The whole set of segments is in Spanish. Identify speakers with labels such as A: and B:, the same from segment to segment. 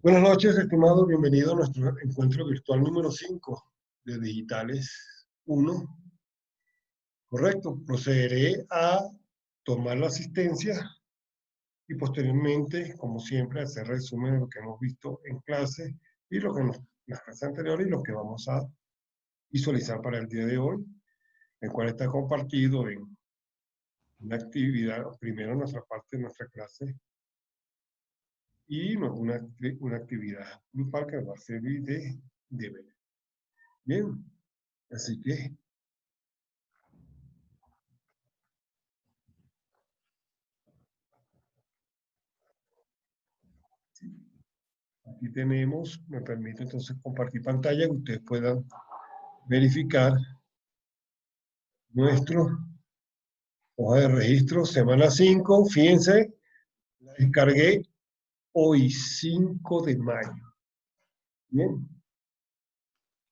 A: Buenas noches, estimados. Bienvenido a nuestro encuentro virtual número 5 de Digitales 1. Correcto. Procederé a tomar la asistencia y posteriormente, como siempre, hacer resumen de lo que hemos visto en clase y lo que en las clases anteriores y lo que vamos a visualizar para el día de hoy, el cual está compartido en una actividad, primero en nuestra parte de nuestra clase, y una actividad grupal que va a servir de deber. Bien, así que aquí tenemos, me permite entonces compartir pantalla que ustedes puedan verificar nuestro hoja de registro, semana 5. Fíjense, la descargué hoy, 5 de mayo. Bien,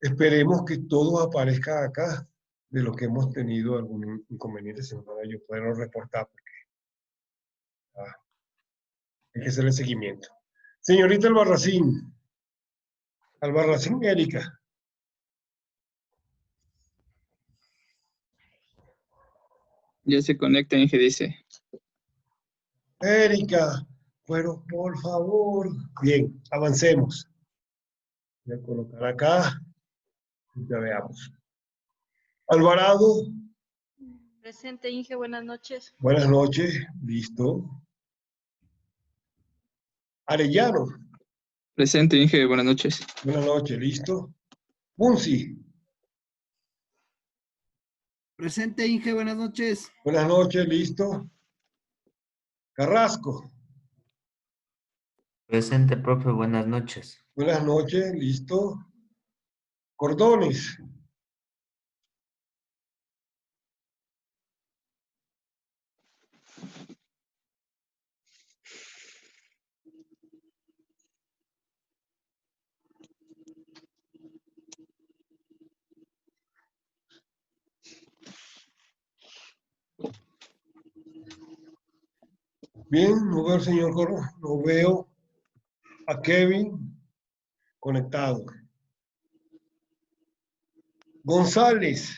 A: esperemos que todo aparezca acá de lo que hemos tenido algún inconveniente, si no para yo poderlo reportar, porque hay que hacer el seguimiento. Señorita Albarracín Erika.
B: Ya se conecta, Inge, dice.
A: Erika, pero por favor. Bien, avancemos. Voy a colocar acá. Ya veamos. Alvarado.
C: Presente, Inge, buenas noches.
A: Buenas noches. Listo. Arellano.
B: Presente, Inge, buenas noches.
A: Buenas noches. Listo. Punzi.
D: Presente, Inge, buenas noches.
A: Buenas noches. Listo. Carrasco.
E: Presente, profe, buenas noches.
A: Buenas noches. Listo. Cordones. Bien, no veo al señor Coro, no veo a Kevin conectado. González.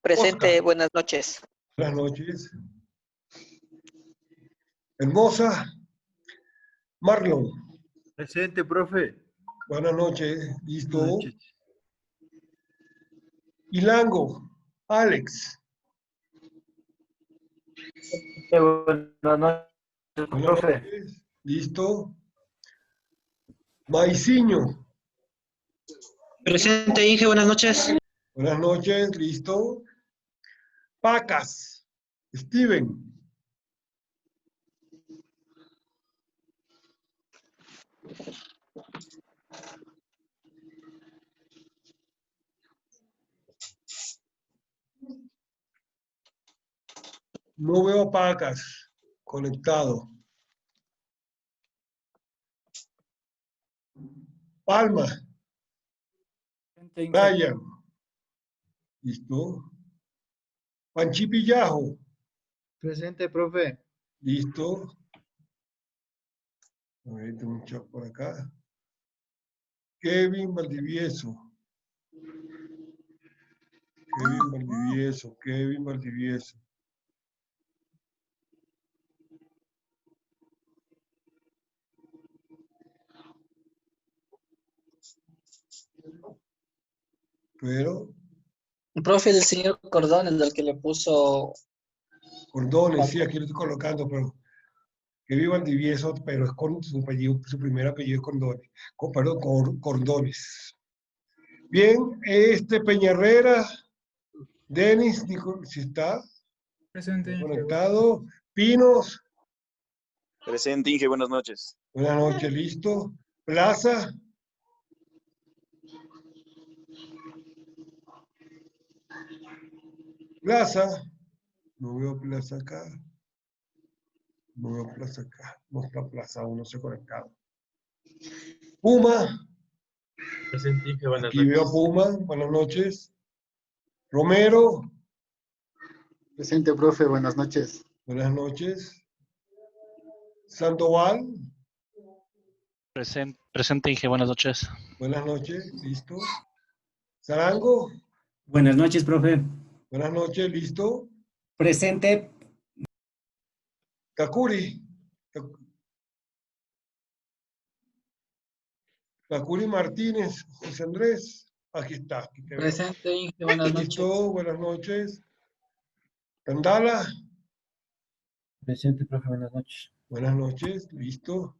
F: Presente,
A: Oscar.
F: buenas noches.
A: Buenas noches. Hermosa. Marlon.
G: Presente, profe.
A: Buenas noches. Listo.
G: Buenas noches.
A: Ilango. Alex.
G: Buenas noches,
A: Buenas
G: profe.
A: noches. Listo. Maiciño.
F: Presente, Inge, buenas noches.
A: Buenas noches. Listo. Pacas. Steven. No veo a Pacas conectado. Palma. Brian. Listo. Panchipillajo.
D: Presente, profe.
A: Listo. A ver, tengo un chat por acá. Kevin Valdivieso. Kevin Valdivieso. Pero,
F: Profe, del señor Cordón, el del que le puso...
A: Cordones, sí, aquí lo estoy colocando, pero Kevin Valdivieso, pero es con su apellido, su primer apellido es Cordones. Cordones. Bien, Peñarrera, Denis, si está
B: Presente,
A: conectado. Pinos,
H: Presente, Inge, buenas noches.
A: buenas noches, listo. Plaza. Plaza, no veo Plaza acá. No veo Plaza acá. No está Plaza, aún no se ha conectado. Puma.
G: Presente, Inge, buenas
A: Aquí veo a Puma, buenas noches. Romero,
D: Presente, profe, buenas noches.
A: buenas noches. Sandoval,
G: Presente, Inge, buenas noches.
A: Buenas noches, ¿listo? Sarango,
I: Buenas noches, profe.
A: buenas noches, ¿listo?
I: Presente.
A: Takuri. Takuri Martínez, José Andrés, aquí está. Aquí te veo.
F: Presente, Inge, buenas noches.
A: ¿Listo? Buenas noches. Candala,
G: Presente, profe, buenas noches.
A: buenas noches, ¿listo?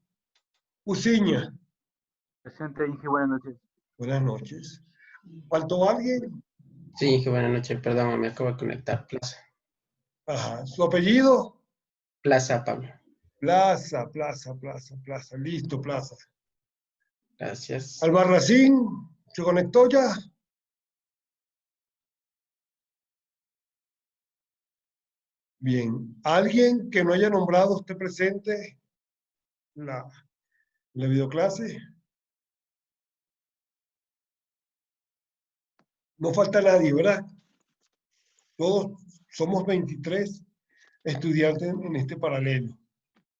A: Uciña,
G: Presente, Inge, buenas noches.
A: buenas noches. ¿Faltó alguien?
J: Sí, Inge, buenas noches, perdón, me acabo de conectar. Plaza.
A: Ajá. ¿Su apellido?
J: Plaza, Pablo.
A: Plaza. Listo, Plaza.
J: Gracias.
A: Albarracín, ¿se conectó ya? Bien. ¿Alguien que no haya nombrado usted presente la videoclase? No falta nadie, ¿verdad? Todos somos 23 estudiantes en este paralelo.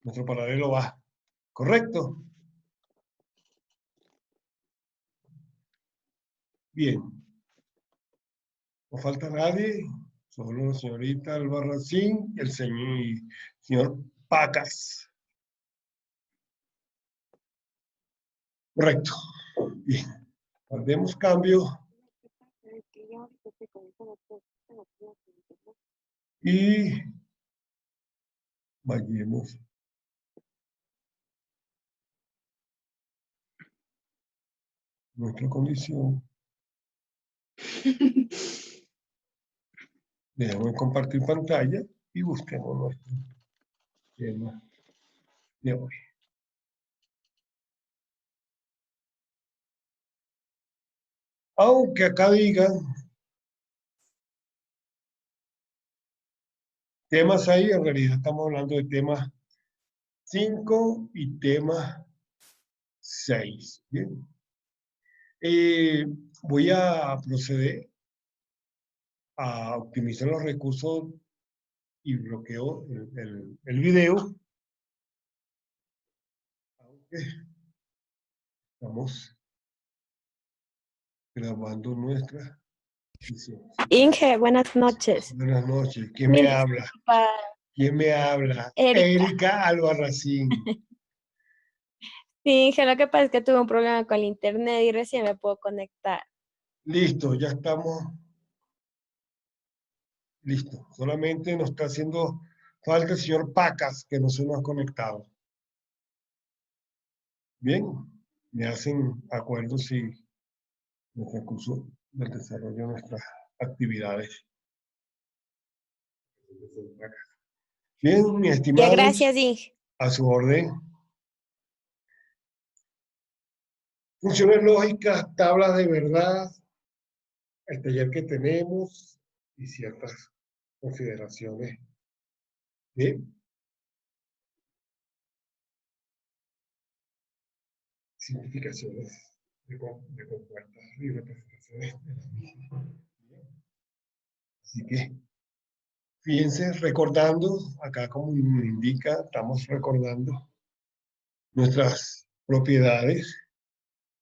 A: Nuestro paralelo A. ¿Correcto? Bien. No falta nadie. Solo la señorita Albarracín y el señor Pacas. Correcto. Bien. Guardemos cambio. Y vayamos. Nuestra condición. Debemos compartir pantalla y busquemos nuestro tema de hoy. Aunque acá digan temas ahí, en realidad estamos hablando de tema 5 y tema 6. Bien. Voy a proceder a optimizar los recursos y bloqueo el video. Aunque estamos grabando nuestra sesión.
K: Inge, buenas noches.
A: Buenas noches. ¿Quién me habla? ¿Quién me habla? Erika Albarracín.
K: Sí, Inge, lo que pasa es que tuve un problema con el internet y recién me puedo conectar.
A: Listo, ya estamos. Listo. Solamente nos está haciendo falta el señor Pacas, que no se nos ha conectado. Bien. Me hacen acuerdo si en el recurso del desarrollo de nuestras actividades. Bien, mi estimado.
K: Ya, gracias, Inge.
A: A su orden. Funciones lógicas, tablas de verdad, el taller que tenemos y ciertas consideraciones de simplificaciones de compuertas y representaciones de las mismas. Así que, fíjense, recordando, acá como me indica, estamos recordando nuestras propiedades,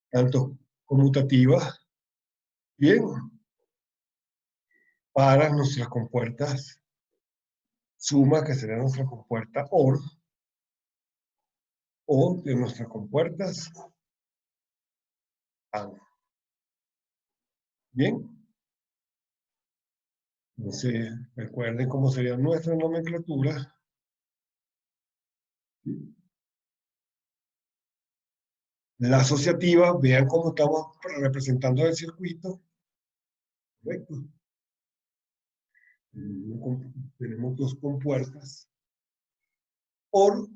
A: tanto conmutativas, bien, para nuestras compuertas suma, que será nuestra compuerta OR, o de nuestras compuertas AND. Bien. Entonces, recuerden cómo sería nuestra nomenclatura. La asociativa, vean cómo estamos representando el circuito. Correcto. Tenemos dos compuertas OR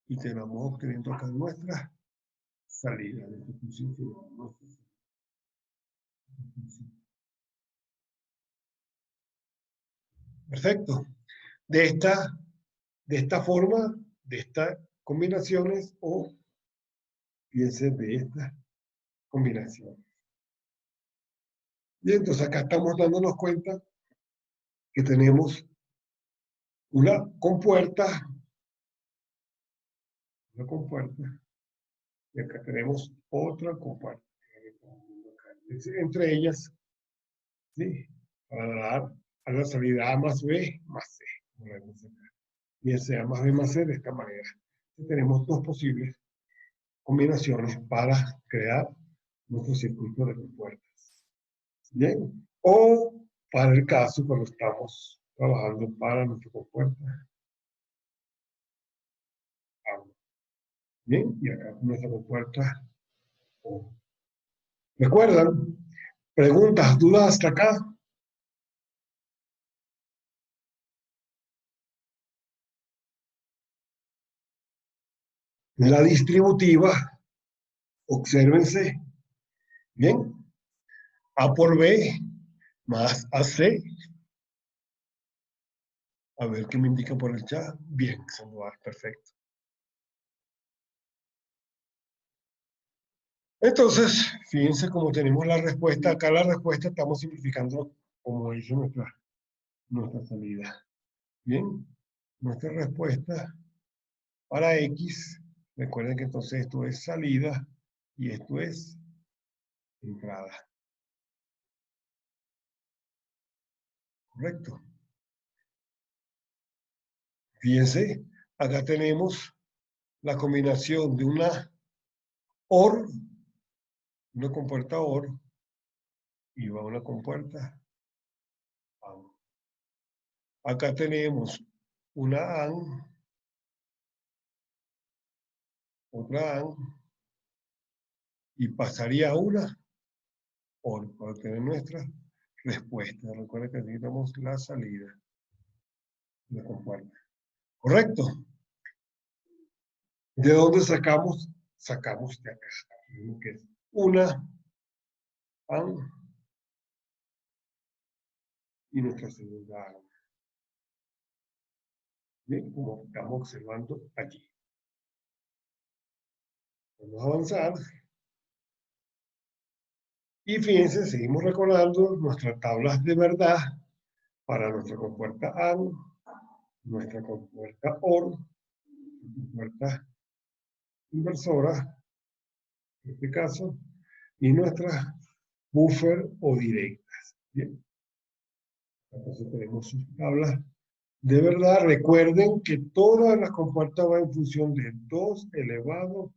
A: y tenemos obteniendo acá nuestra salida. Perfecto. De esta forma, de estas combinaciones o piensen de estas combinaciones. Y entonces acá estamos dándonos cuenta que tenemos una compuerta Y acá tenemos otra compuerta. Entre ellas, ¿sí? Para dar a la salida A más B más C. Bien sea más B más C de esta manera. Entonces, tenemos dos posibles combinaciones para crear nuestro circuito de compuertas. Bien. O para el caso cuando estamos trabajando para nuestra compuerta. Bien, y acá nuestra compuerta. ¿Recuerdan? ¿Preguntas, dudas hasta acá? La distributiva, obsérvense, bien, A por B más AC. A ver qué me indica por el chat. Bien, Sandoval, perfecto. Entonces, fíjense cómo tenemos la respuesta. Acá la respuesta estamos simplificando como dice nuestra salida. Bien, nuestra respuesta para X, recuerden que entonces esto es salida y esto es entrada. Correcto. Fíjense, acá tenemos la combinación de una OR, una compuerta OR, y va una compuerta AND. Acá tenemos una AND, otra AND, y pasaría a una OR para tener nuestra respuesta. Recuerden que necesitamos la salida de la compuerta. ¿Correcto? ¿De dónde sacamos? Sacamos de acá. Que es una AND y nuestra segunda AND. Bien, como estamos observando allí. Vamos a avanzar. Y fíjense, seguimos recordando nuestras tablas de verdad para nuestra compuerta AND, nuestra compuerta OR, compuerta inversora, en este caso, y nuestras buffer o directas. Bien. Entonces tenemos sus tablas de verdad. Recuerden que todas las compuertas van en función de 2 elevado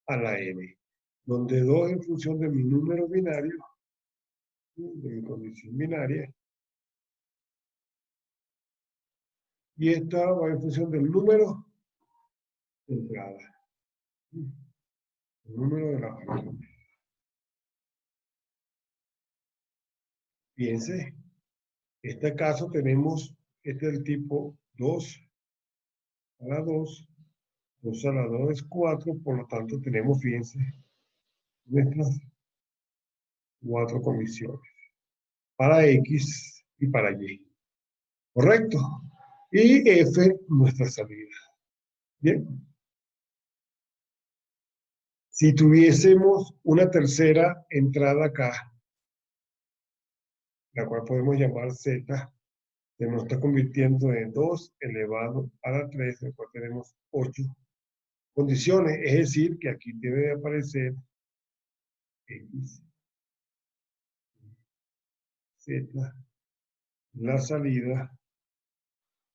A: a la n, donde 2 en función de mi número binario, de mi condición binaria, y esta va en función del número de entrada. El número de la variable. Fíjense, este caso tenemos, este es el tipo 2 a la 2, 2 a la 2 es 4, por lo tanto tenemos, fíjense, nuestras 4 condiciones. Para X y para Y. ¿Correcto? Y F, nuestra salida. Bien. Si tuviésemos una tercera entrada acá, la cual podemos llamar Z, se nos está convirtiendo en 2 elevado a la 3, el cual tenemos 8 condiciones. Es decir, que aquí debe aparecer X, Z, la salida,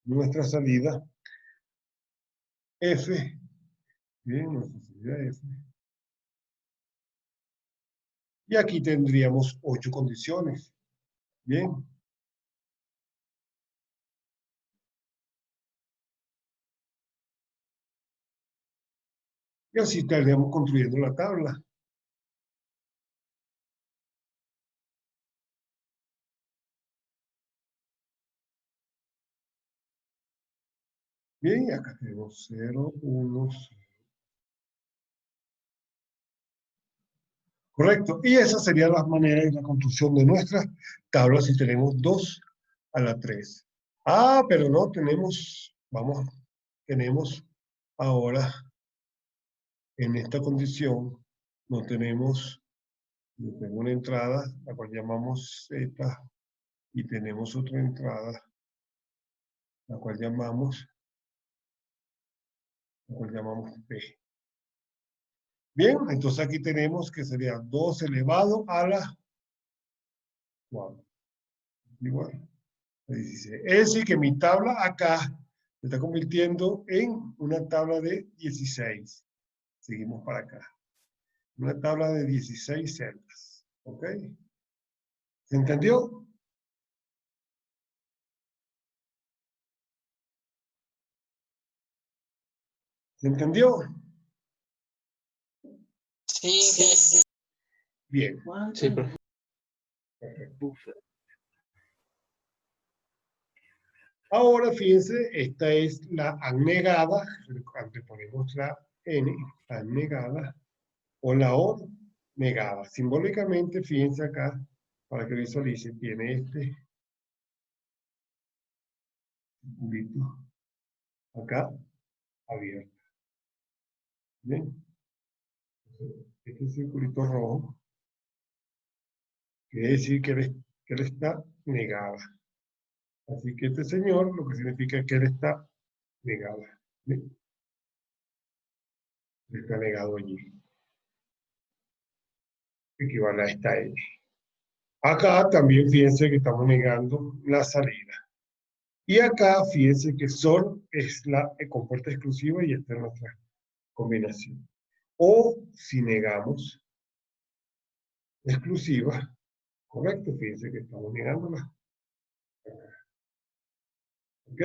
A: nuestra salida, F, bien, nuestra salida F. Y aquí tendríamos 8 condiciones. Bien. Y así estaríamos construyendo la tabla. Bien, y acá tenemos 0, 1, 0. Correcto. Y esa sería la manera de la construcción de nuestra tabla si tenemos 2 a la 3. Ah, pero no tenemos, tenemos ahora en esta condición, no tenemos, yo tengo una entrada, la cual llamamos Z, y tenemos otra entrada, la cual llamamos P. Bien, entonces aquí tenemos que sería 2 elevado a la 4. Igual. 16. Es decir, que mi tabla acá se está convirtiendo en una tabla de 16. Seguimos para acá. Una tabla de 16 celdas. ¿Ok? ¿Se entendió? ¿Se entendió?
F: Sí.
A: Bien.
J: Sí, profe.
A: Ahora, fíjense, esta es la anegada. Antes ponemos la N, anegada, o la O negada. Simbólicamente, fíjense acá, para que visualicen, tiene este circulito acá abierto. Bien. Este circulito rojo quiere decir que él está negada. Así que este señor lo que significa es que él está negada. ¿Bien? Él está negado allí. Equivale a esta N. Acá también fíjense que estamos negando la salida. Y acá fíjense que solo es la compuerta exclusiva y esta es nuestra combinación. O si negamos la exclusiva, correcto, fíjense que estamos negándola. ¿Ok?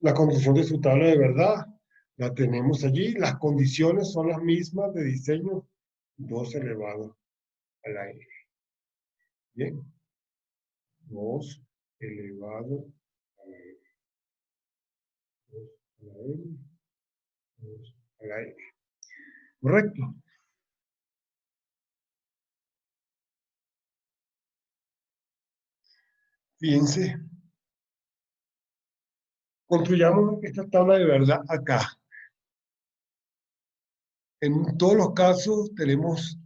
A: La condición de su tabla de verdad la tenemos allí. Las condiciones son las mismas de diseño 2 elevado a la n. Bien. 2 elevado a la n. 2 a la n. 2 a la n. Correcto. Fíjense. Construyamos esta tabla de verdad acá. En todos los casos tenemos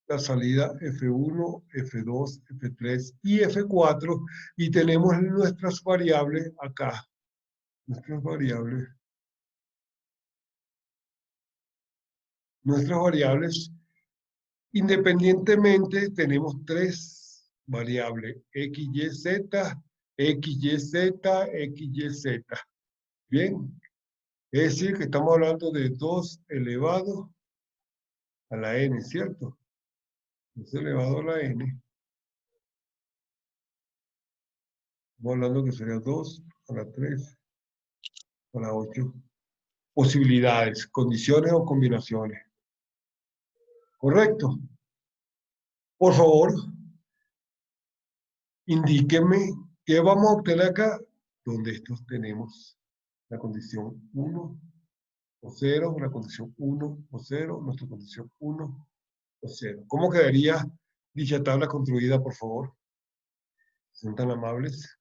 A: la salida F1, F2, F3 y F4 y tenemos nuestras variables acá. Nuestras variables. Nuestras variables, independientemente, tenemos 3 variables, X, Y, Z, X, Y, Z, X, Y, Z. Bien. Es decir, que estamos hablando de 2 elevado a la n, ¿cierto? 2 elevado a la n. Estamos hablando que sería 2 a la 3 a la 8. Posibilidades, condiciones o combinaciones. ¿Correcto? Por favor, indíquenme qué vamos a obtener acá, donde estos tenemos la condición 1 o 0, la condición 1 o 0, nuestra condición 1 o 0. ¿Cómo quedaría dicha tabla construida, por favor? ¿Son tan amables?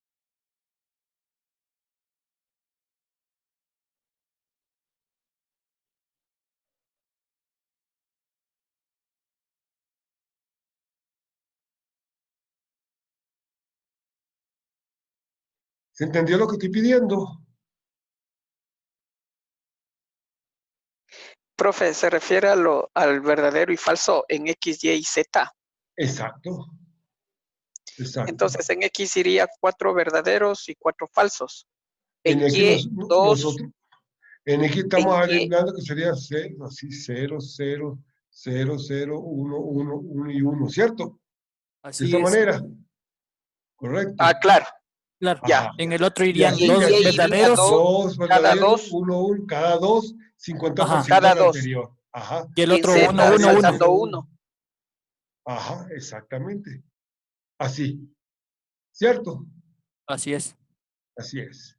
A: ¿Se entendió lo que estoy pidiendo?
F: Profe, se refiere al verdadero y falso en X, Y y Z.
A: Exacto. Exacto.
F: Entonces en X iría 4 verdaderos y 4 falsos.
A: En
F: En
A: X
F: Y, 2.
A: nosotros, en X estamos
F: En Y,
A: hablando que sería 0, así 0, 0, 0, 0, 1, 1, 1 y 1, ¿cierto? De
L: Así
A: esa
L: es.
A: manera. Correcto.
F: claro.
L: Claro.
F: Ya.
L: En el otro
A: Y
L: irían
A: aquí,
L: dos
F: iría
L: verdaderos.
A: 2
F: cada
A: verdaderos,
F: 2.
A: 1, 1, cada 2, 50%
L: Ajá.
F: Cada
A: del
F: 2.
A: anterior. Ajá.
L: Y el
F: Y en
L: otro
F: Z
L: 1, 1, 1.
F: resaltando 1.
A: Ajá, exactamente. Así. ¿Cierto?
L: Así es.
A: Así es.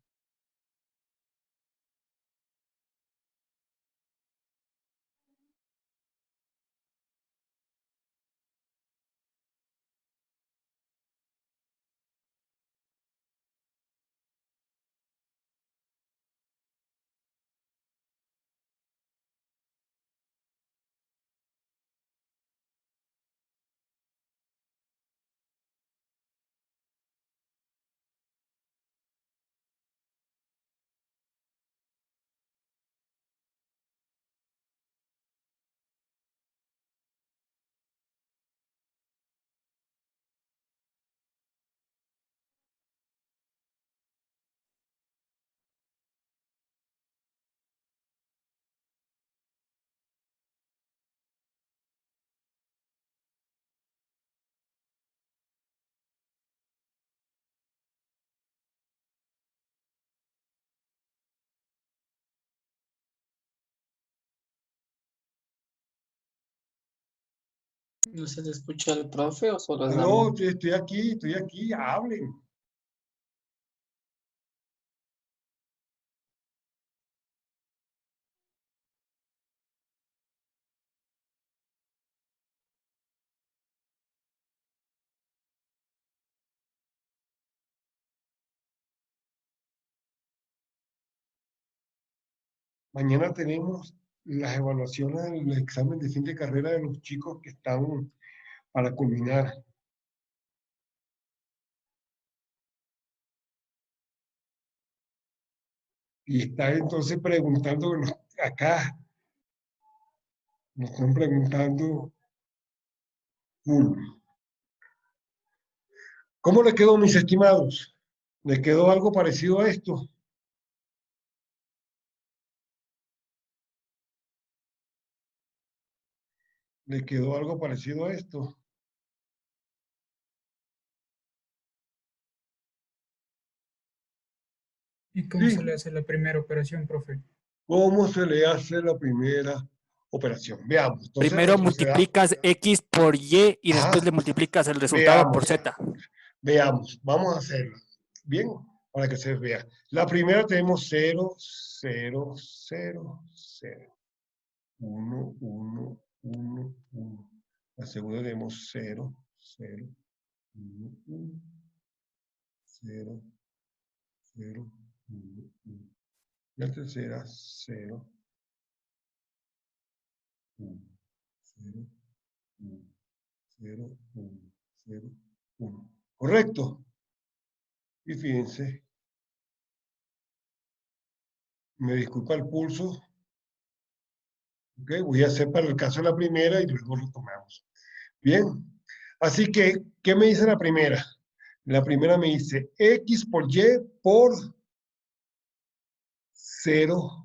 J: ¿No se le escucha al profe o solo es la
A: No,
J: mía?
A: estoy aquí, hablen. Mañana tenemos las evaluaciones del examen de fin de carrera de los chicos que están para culminar. Y está entonces preguntando acá, nos están preguntando, ¿cómo le quedó, mis estimados? ¿Le quedó algo parecido a esto? ¿Le quedó algo parecido a esto?
B: ¿Y cómo
A: Sí.
B: se le hace la primera operación, profe?
A: ¿Cómo se le hace la primera operación? Veamos. Entonces,
L: primero multiplicas X por Y y después le multiplicas el resultado por Z.
A: Veamos, vamos a hacerlo. Bien, para que se vea. La primera tenemos 0, 0, 0, 0. 1, 1, 1, 1. La segunda tenemos 0, 0, 1, 1. 0, 0, 1, 1. La tercera, 0, 1, 0, 1, 0, 1, 0, 1. ¿Correcto? Y fíjense, me disculpa el pulso. Ok, voy a hacer para el caso de la primera y luego retomamos. Bien, así que, ¿qué me dice la primera? La primera me dice X por Y por 0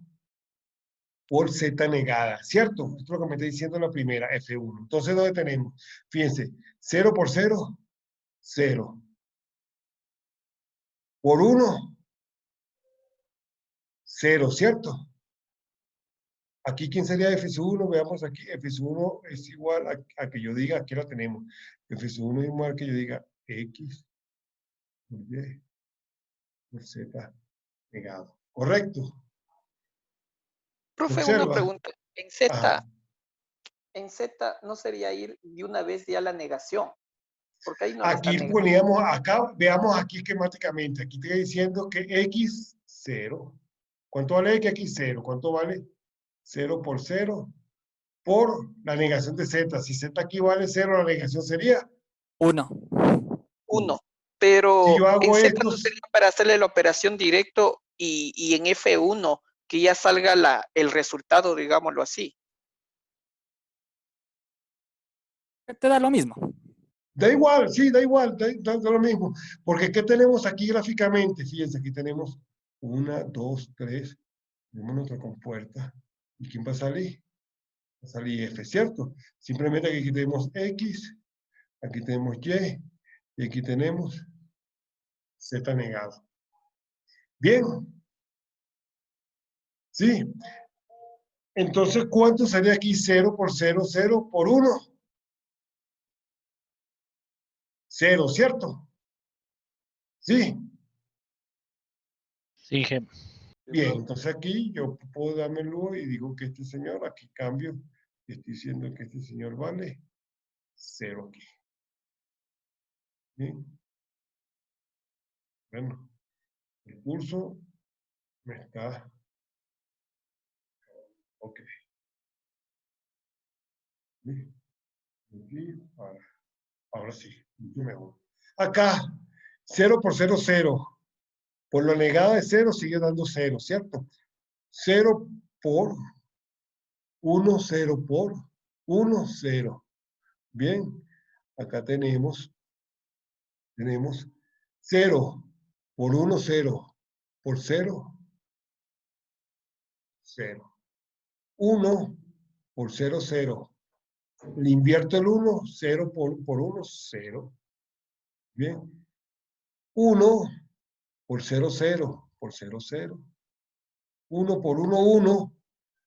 A: por Z negada, ¿cierto? Esto es lo que me está diciendo la primera, F1. Entonces, ¿dónde tenemos? Fíjense, 0 por 0, 0. Por 1, 0, ¿cierto? Aquí, ¿quién sería F1? Veamos aquí, F1 es igual a que yo diga, aquí la tenemos. F1 es igual que yo diga X por Y por Z negado. ¿Correcto?
F: Profe,
A: Observa.
F: una pregunta.
A: Ajá.
F: En Z no sería ir de una vez ya a la negación, porque ahí no le está
A: Aquí
F: negando.
A: poníamos acá, veamos aquí esquemáticamente. Aquí te estoy diciendo que X, 0. ¿Cuánto vale X? 0. ¿Cuánto vale? 0 por 0 por la negación de Z. Si Z aquí vale 0, la negación sería
L: 1.
F: 1. Pero
A: si yo hago
F: en Z
A: esto,
F: no sería para hacerle la operación directo y en F1 que ya salga el resultado, digámoslo así.
L: Te da lo mismo.
A: Da igual, sí, da igual, da lo mismo. Porque ¿qué tenemos aquí gráficamente? Fíjense, aquí tenemos 1, 2, 3. Tenemos nuestra compuerta. ¿Y quién va a salir? Va a salir F, ¿cierto? Simplemente aquí tenemos X, aquí tenemos Y, y aquí tenemos Z negado. Bien. Sí. Entonces, ¿cuánto sería aquí 0 por 0, 0 por 1? 0, ¿cierto? Sí.
G: Sí, Inge.
A: Bien, entonces aquí yo puedo dármelo y digo que este señor, aquí cambio, estoy diciendo que este señor vale 0 aquí. Bien. Bueno, el curso me está... Ok. Bien. Aquí, ahora sí, mucho mejor. Acá, 0 por 0, 0. Por la negada de 0 sigue dando 0, ¿cierto? 0 por 1, 0 por 1, 0. Bien, acá tenemos 0 por 1, 0 por 0, 0. 1 por 0, 0. Le invierto el 1, 0 por 1, 0. Bien. 1 por 0, 0 por 0, 0. 1 por 1, 1.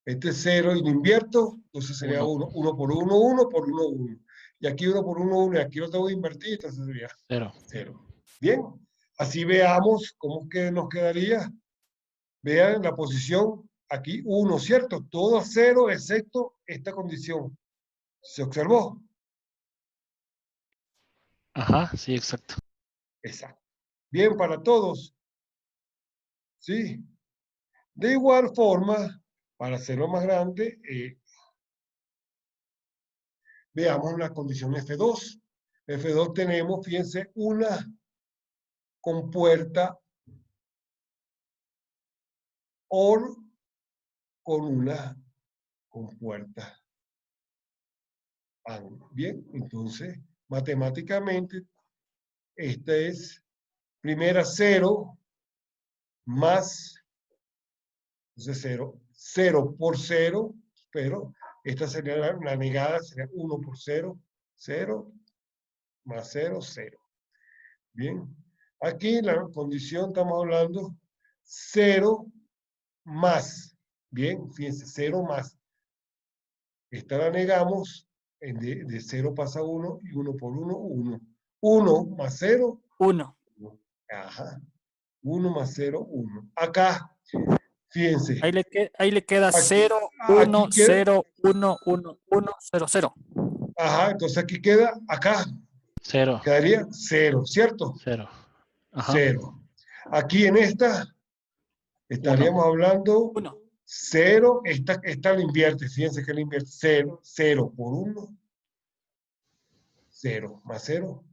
A: Este es 0 y lo invierto, entonces sería 1. 1 por 1, 1 por 1, 1. y aquí 1 por 1, 1, y aquí lo tengo que invertir, entonces sería
G: 0.
A: 0. Bien, así veamos cómo que nos quedaría. Vean la posición aquí 1, ¿cierto? Todo a 0 excepto esta condición. ¿Se observó?
G: Ajá, sí, exacto.
A: Exacto. Bien para todos. ¿Sí? De igual forma, para hacerlo más grande, veamos la condición F2. F2 tenemos, fíjense, una compuerta OR con una compuerta AND. Bien, entonces, matemáticamente, esta es primera 0 más, entonces 0, 0 por 0, pero esta sería la negada, sería 1 por 0, 0 más 0, 0. Bien, aquí la condición estamos hablando 0 más. Bien, fíjense, 0 más. Esta la negamos, de 0 pasa 1 y 1 por 1, 1. 1 más 0,
L: 1.
A: Ajá. 1 más 0, 1. Acá, fíjense.
L: Ahí le queda
A: Aquí,
L: 0,
A: aquí
L: 1,
A: queda,
L: 0, 1, 1, 1, 0, 0.
A: ajá, entonces aquí queda, acá,
G: 0.
A: quedaría 0, ¿cierto?
G: 0. Ajá.
A: 0. Aquí en esta, estaríamos hablando
L: 1.
A: 0, esta la invierte, fíjense que la invierte 0, 0 por 1, 0 más 0,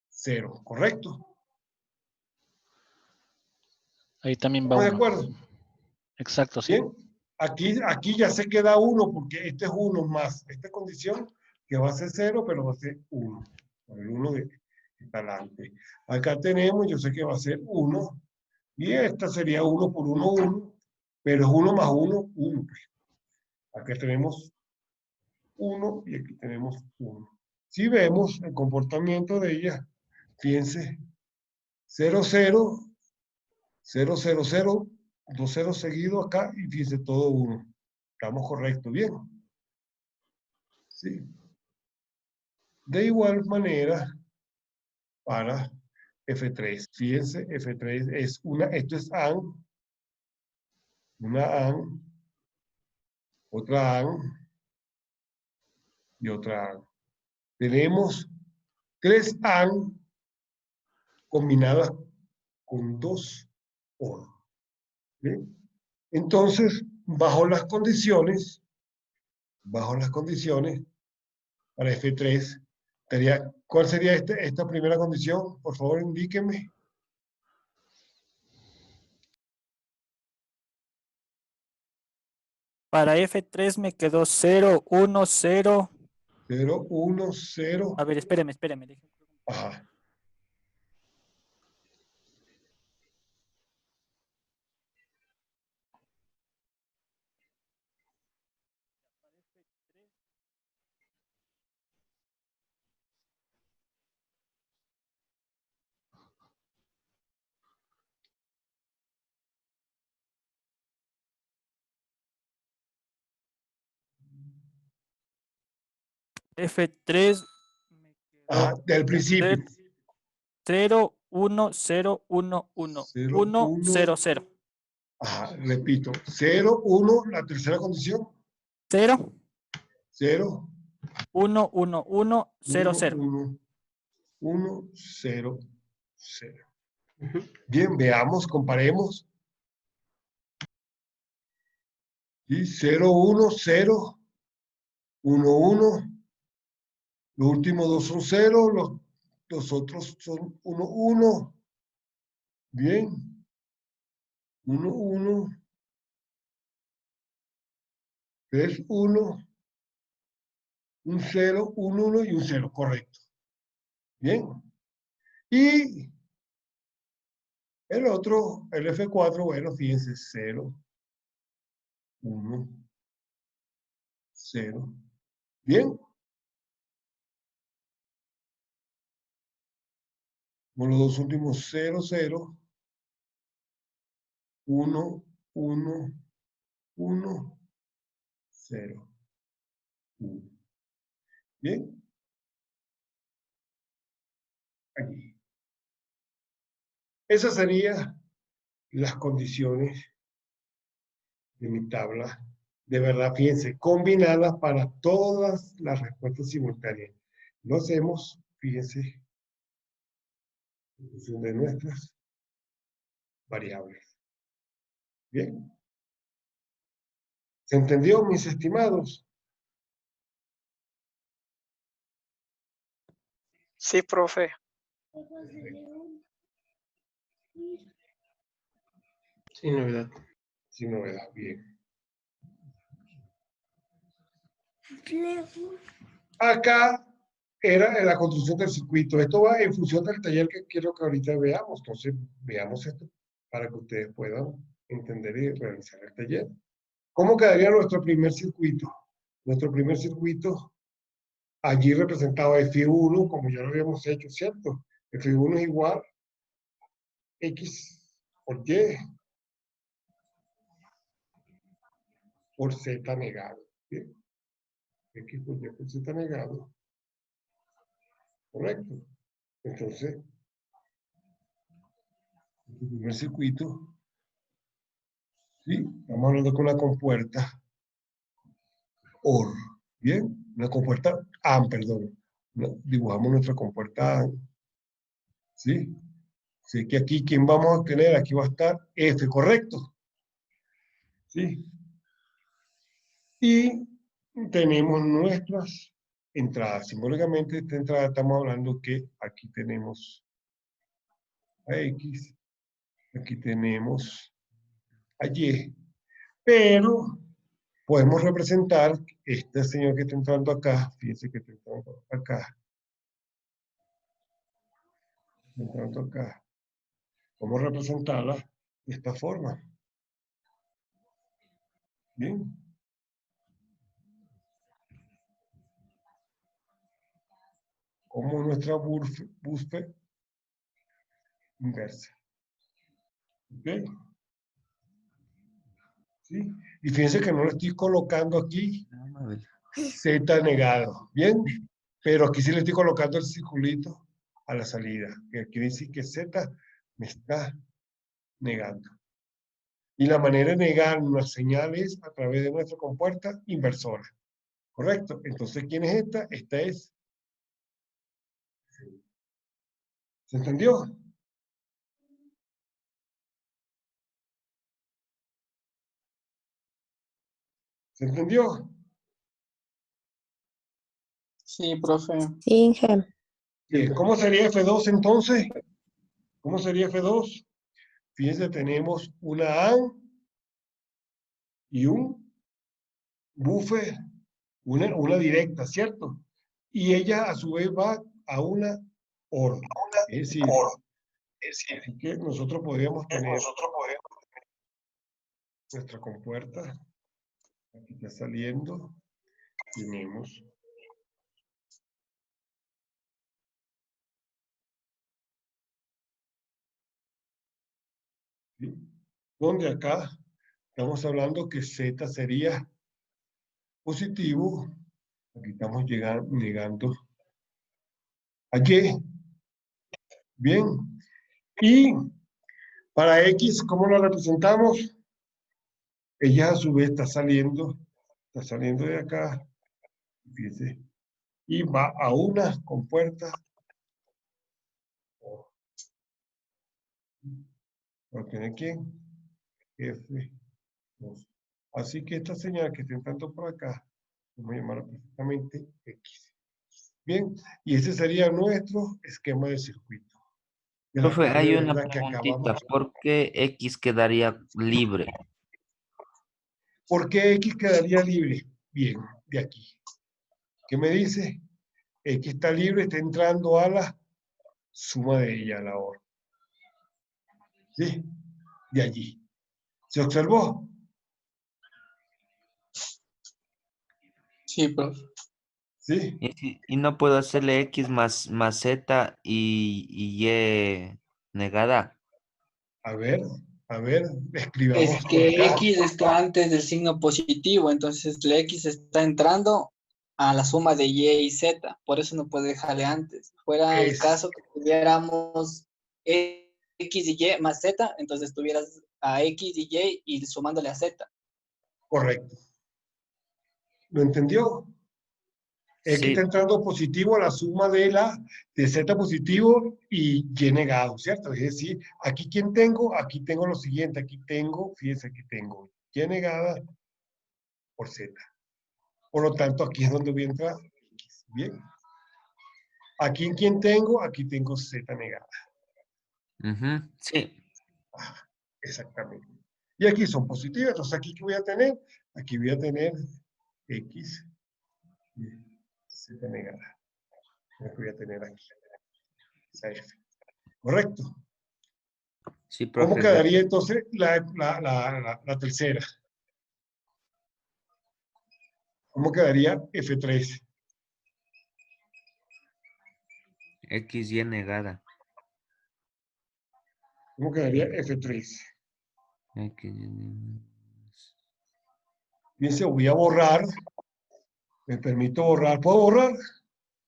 A: 0, ¿correcto?
G: Ahí también va
A: ¿Estamos de
G: 1.
A: acuerdo?
G: Exacto, sí.
A: Bien, aquí ya se queda 1 porque este es 1 más esta condición que va a ser 0, pero va a ser 1. El 1 está adelante. Acá tenemos, yo sé que va a ser 1 y esta sería 1 por 1, 1, pero es 1 más 1, 1. Acá tenemos 1 y aquí tenemos 1. Si vemos el comportamiento de ella, fíjense, 0, 0, 0, 0, 0, 2 ceros seguidos acá y fíjense todo 1. Estamos correctos, bien. Sí. De igual manera, para F3. Fíjense, F3 es esto es AND, una AND, otra AND y otra AND. Tenemos 3 AND combinadas con 2 OR. ¿Bien? Entonces, bajo las condiciones, para F3, ¿cuál sería esta primera condición? Por favor, indíquenme.
L: Para F3 me quedó 0, 1, 0.
A: 0, 1, 0.
L: A ver, espéreme.
A: Ajá.
L: F3 me
A: Ajá,
L: quedó
A: del principio.
L: 0, 1, 0, 1, 1,
A: 0,
L: 1,
A: 1.
L: 0, 0.
A: Ajá, repito. 0, 1, la tercera condición.
L: 0,
A: 0,
L: 1, 1, 1, 0,
A: 1,
L: 0.
A: 1, 1, 0, 0. Bien, veamos, comparemos. Y 0, 1, 0, 1, 1. Los últimos dos son 0, los otros son 1, 1. Bien. 1, 1. 3, 1. Un 0, un 1 y un 0, correcto. Bien. Y el otro, el F4, bueno, fíjense, 0, 1, 0. Bien. Con los dos últimos 0, 0, 1, 1, 1, 0, 1. Bien. allí. Esas serían las condiciones de mi tabla. De verdad, fíjense, combinadas para todas las respuestas simultáneas. Lo hacemos, fíjense, en función de nuestras variables. Bien. ¿Se entendió, mis estimados?
F: Sí, profe.
A: Sin novedad. Sin novedad, bien. Acá era la construcción del circuito. Esto va en función del taller que quiero que ahorita veamos. Entonces, veamos esto para que ustedes puedan entender y realizar el taller. ¿Cómo quedaría nuestro primer circuito? Nuestro primer circuito, allí representado F1, como ya lo habíamos hecho, ¿cierto? F1 es igual a X por Y por Z negado. ¿Bien? X por Y por Z negado. Correcto. Entonces, el primer circuito, ¿sí? Estamos hablando con una compuerta OR. ¿Bien? Una compuerta AND, perdón. Dibujamos nuestra compuerta AND. ¿Sí? Así que aquí, ¿quién vamos a tener? Aquí va a estar F, ¿correcto? ¿Sí? Y tenemos nuestras entradas. Simbólicamente, esta entrada estamos hablando que aquí tenemos a X, aquí tenemos a Y, pero podemos representar este señor que está entrando acá, fíjense que está entrando acá, entrando acá. Vamos a representarla de esta forma. Bien. Como nuestra buspe inversa. ¿Ok? ¿Sí? Y fíjense que no le estoy colocando aquí Z negado. ¿Bien? Pero aquí sí le estoy colocando el circulito a la salida. Que quiere decir que Z me está negando. Y la manera de negar una señal es a través de nuestra compuerta inversora. ¿Correcto? Entonces, ¿quién es esta? Esta es. ¿Se entendió? ¿Se entendió?
J: Sí, profe.
K: Sí, Inge.
A: Bien, ¿cómo sería F2 entonces? ¿Cómo sería F2? Fíjense, tenemos una AND y un buffer, una directa, ¿cierto? Y ella a su vez va a una OR. Es decir, así que nosotros podríamos tener nuestra compuerta. Aquí está saliendo. Tenemos ¿sí? Donde acá estamos hablando que Z sería positivo. Aquí estamos negando a Y. Bien. Y para X, ¿cómo lo representamos? Ella a su vez está saliendo de acá. Fíjense. Y va a una compuerta. ¿Lo tiene aquí? F2. Así que esta señal que está entrando por acá, vamos a llamarla perfectamente X. Bien, y ese sería nuestro esquema de circuito.
E: Profe, hay una preguntita. ¿Por qué X quedaría libre?
A: ¿Por qué X quedaría libre? Bien, de aquí. ¿Qué me dice? X está libre, está entrando a la suma de ella, a la OR. ¿Sí? De allí. ¿Se observó?
J: Sí, profe.
A: ¿Sí?
E: Y no puedo hacerle X más Z y Y negada.
A: A ver, escribamos
J: Es
A: por
J: que
A: acá.
J: X está antes del signo positivo, entonces la X está entrando a la suma de Y y Z, por eso no puede dejarle antes. Fuera el caso que tuviéramos X y Y más Z, entonces tuvieras a X y Y sumándole a Z.
A: Correcto. ¿Lo entendió? X está entrando positivo a la suma de Z positivo y Y negado, ¿cierto? Es decir, aquí ¿quién tengo? Aquí tengo lo siguiente, aquí tengo, fíjense, aquí tengo Y negada por Z. Por lo tanto, aquí es donde voy a entrar X. Bien. Aquí ¿quién tengo? Aquí tengo Z negada.
E: Sí.
A: Exactamente. Y aquí son positivas. Entonces, ¿aquí qué voy a tener? Aquí voy a tener X y Z negada. Lo que voy a tener aquí. Esa F. ¿Correcto?
E: Sí, profe.
A: ¿Cómo quedaría entonces la tercera? ¿Cómo quedaría F3?
E: XY negada.
A: ¿Cómo quedaría F3? Bien, se voy a borrar. Me permito borrar. ¿Puedo borrar?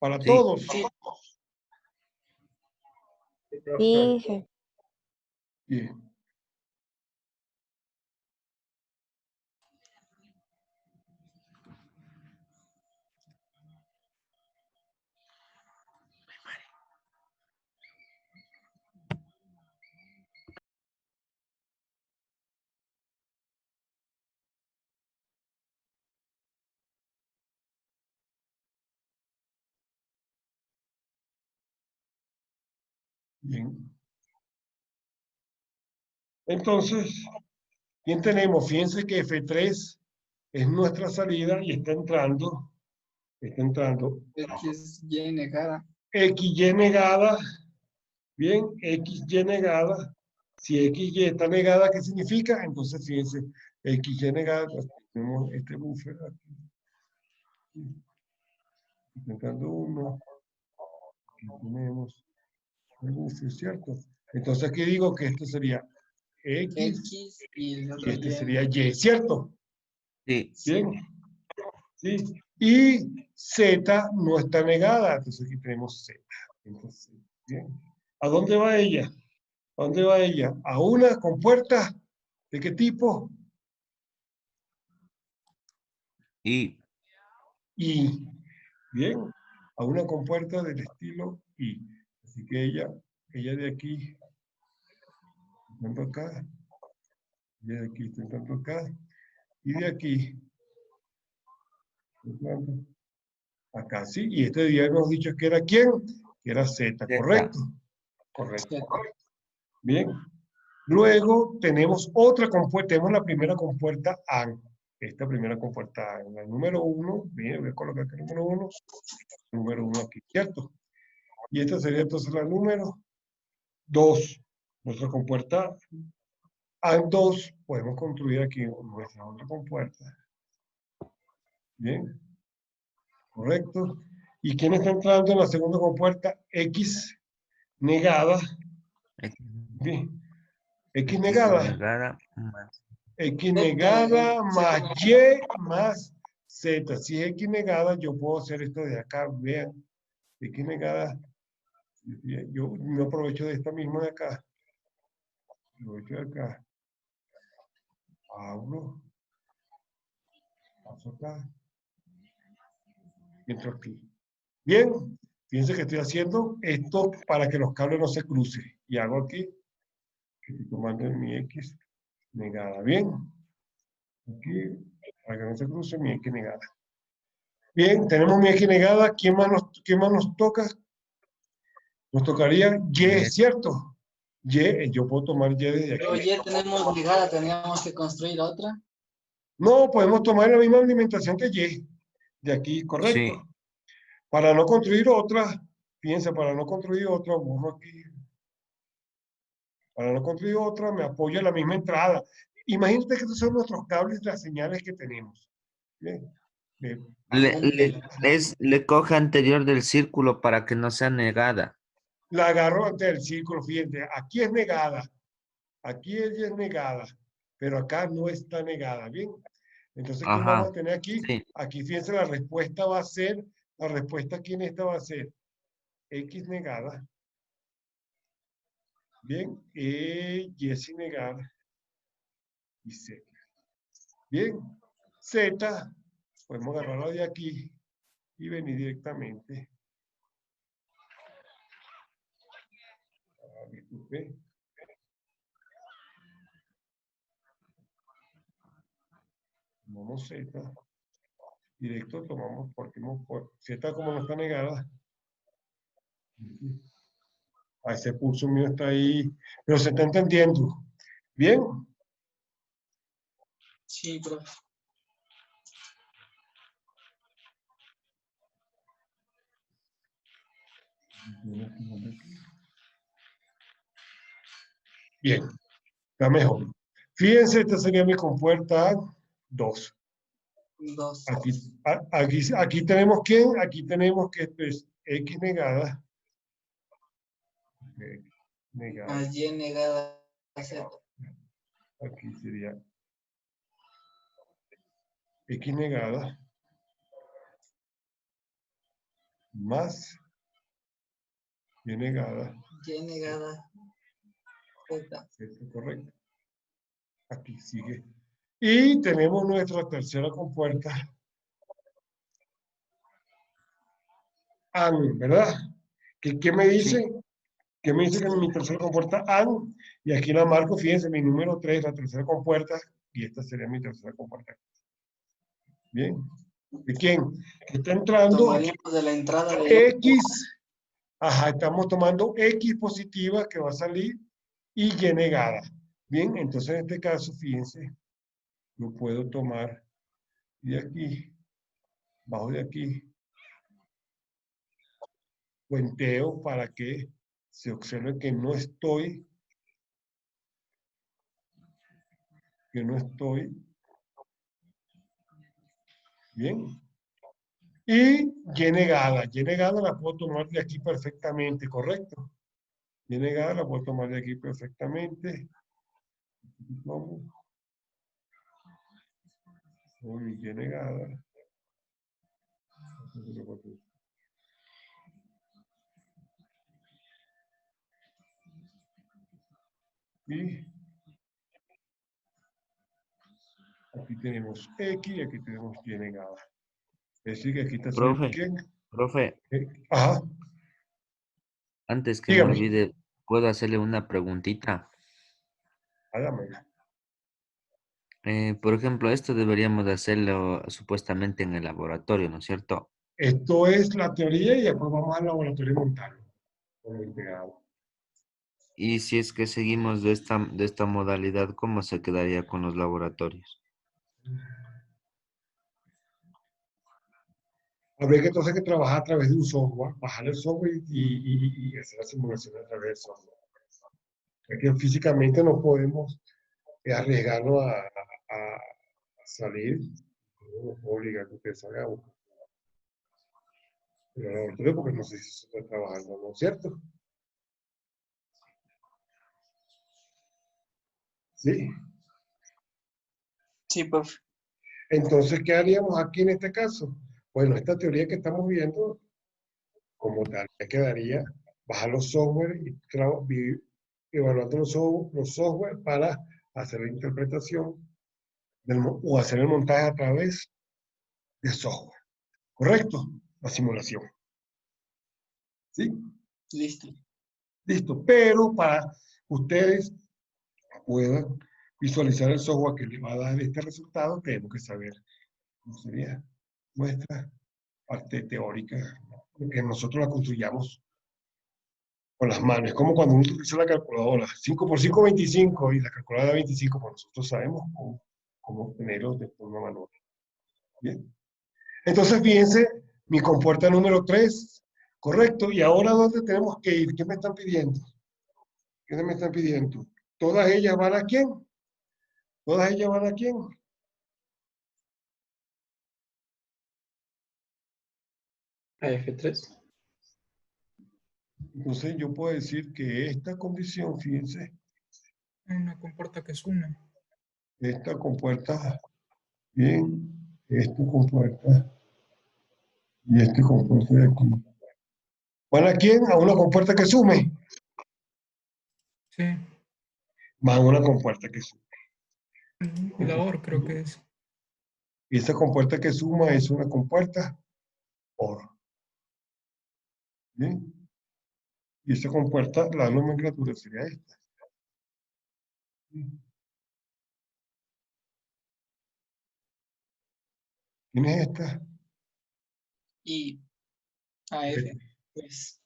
A: Para todos.
K: Inge.
A: Bien. Bien. Entonces, ¿quién tenemos? Fíjense que F3 es nuestra salida y está entrando
J: XY negada.
A: XY negada. Bien, XY negada. Si XY está negada, ¿qué significa? Entonces, fíjense, XY negada, pues, tenemos este buffer aquí. Intentando uno. Aquí tenemos el buffer, ¿cierto? Entonces, aquí digo que este sería X
J: y el otro
A: este
J: Y.
A: sería Y, ¿cierto?
E: Sí.
A: Bien. Sí. Y Z no está negada, entonces aquí tenemos Z. Entonces, bien. ¿A dónde va ella? ¿A dónde va ella? ¿A una compuerta? ¿De qué tipo?
E: Y.
A: Bien. A una compuerta del estilo I. Así que ella de aquí, tanto acá, ella de aquí, tanto acá, y de aquí, acá, sí. Y este día hemos dicho que era ¿quién? Que era Z, ¿correcto? Correcto. Bien. Luego tenemos otra compuerta, tenemos la primera compuerta AND. Esta primera compuerta AND, la número 1, bien, voy a colocar aquí el número 1 aquí, ¿cierto? Y esta sería entonces la número 2. Nuestra compuerta AND 2, podemos construir aquí nuestra otra compuerta. Bien. Correcto. ¿Y quién está entrando en la segunda compuerta? X negada. Bien. X negada. X negada más Y más Z. Si es X negada, yo puedo hacer esto de acá. Vean. X negada. Yo me aprovecho de esta misma de acá. Aprovecho de acá. Abro. Paso acá. Entro aquí. Bien. Fíjense que estoy haciendo esto para que los cables no se crucen. Y hago aquí. Que estoy tomando mi X negada. Bien. Aquí, para que no se cruce mi X negada. Bien, tenemos mi X negada. ¿Quién más nos toca? Nos tocaría Y, ¿cierto? Y, yo puedo tomar Y desde aquí.
J: Pero Y tenemos negada, teníamos que construir otra.
A: No, podemos tomar la misma alimentación que Y. De aquí, ¿correcto?
E: Sí.
A: Para no construir otra, piensa, para no construir otra, borro aquí. Para no construir otra, me apoyo en la misma entrada. Imagínate que estos son nuestros cables, las señales que tenemos. Bien.
E: Le coge anterior del círculo para que no sea negada.
A: La agarro antes del círculo, fíjate, aquí es negada, aquí ella es negada, pero acá no está negada, ¿bien? Entonces, ¿qué vamos a
E: Ajá,
A: tener aquí?
E: sí.
A: Aquí, fíjense, la respuesta va a ser, aquí, fíjense, la respuesta va a ser, la respuesta aquí en esta va a ser X negada. Bien, Y sin negar y Z. Bien, Z, podemos agarrarla de aquí y venir directamente. Disculpe. Tomamos Z. Directo tomamos, partimos por Z como no está negada. A ese pulso mío está ahí, pero se está entendiendo. Bien.
J: Sí, profe.
A: Bien, está mejor. Fíjense, esta sería mi compuerta 2.
J: 2.
A: Aquí tenemos ¿quién? Aquí tenemos que esto es X negada. Negada.
J: Y negada a Z.
A: Aquí sería X negada más Y negada.
J: Y negada Z.
A: Esto es correcto. Aquí sigue. Y tenemos nuestra tercera compuerta. AND, ¿verdad? ¿Qué me dice?
E: Sí.
A: ¿Qué me dice que mi tercera compuerta AND? Y aquí la marco, fíjense, mi número 3, la tercera compuerta, y esta sería mi tercera compuerta. Bien. ¿De quién? Que está entrando
J: Tomaríamos de la entrada de
A: X. Ajá, estamos tomando X positiva que va a salir y Y negada. Bien, entonces en este caso, fíjense, yo puedo tomar de aquí, bajo de aquí, puenteo para que se observe que no estoy, bien. Y Y negada la puedo tomar de aquí perfectamente, ¿correcto? Y negada la puedo tomar de aquí perfectamente. Vamos. Muy Y negada. Y aquí tenemos X y aquí tenemos Y negada. Es decir, que aquí está saliendo ¿quién?
E: Profe,
A: Ajá.
E: antes que me
A: Dígame.
E: olvide, ¿puedo hacerle una preguntita?
A: Hágamela.
E: Por ejemplo, esto deberíamos de hacerlo supuestamente en el laboratorio, ¿no es cierto?
A: Esto es la teoría y después vamos al laboratorio y montarlo. Con el pegado.
E: Y si es que seguimos de esta modalidad, ¿cómo se quedaría con los laboratorios?
A: Habría que entonces que trabajar a través de un software, bajar el software y hacer la simulación a través del software. Porque físicamente no podemos arriesgarnos a salir. No puedo obligar que usted salga a buscar. Pero el laboratorio, porque no sé si se está trabajando, ¿no es cierto? Sí.
J: Sí, profe.
A: Entonces, ¿qué haríamos aquí en este caso? Bueno, esta teoría que estamos viendo, como tal, ya quedaría bajar los software y evaluando los software para hacer la interpretación o hacer el montaje a través de software. ¿Correcto? La simulación. ¿Sí?
J: Listo.
A: Listo. Pero para ustedes puedan visualizar el software que les va a dar este resultado, tenemos que saber cómo sería nuestra parte teórica, que nosotros la construyamos con las manos. Es como cuando uno utiliza la calculadora, 5 por 5, 25, y la calculadora da 25, pues nosotros sabemos cómo obtenerlo de forma manual. Bien. Entonces, fíjense, mi compuerta número 3, correcto. ¿Y ahora dónde tenemos que ir? ¿Qué me están pidiendo? ¿Qué me están pidiendo? ¿Todas ellas van a quién? ¿Todas ellas van a quién?
M: A F3.
A: Entonces yo puedo decir que esta condición, fíjense,
B: Una compuerta que suma.
A: esta compuerta Bien, esto compuerta y este compuerta de aquí. ¿Van a quién? A una compuerta que sume.
B: Sí.
A: Más una compuerta que sume.
B: La OR creo que es.
A: Y esa compuerta que suma es una compuerta OR. ¿Bien? Y esa compuerta, la nomenclatura sería esta. ¿Quién es esta?
J: Y AF. Pues,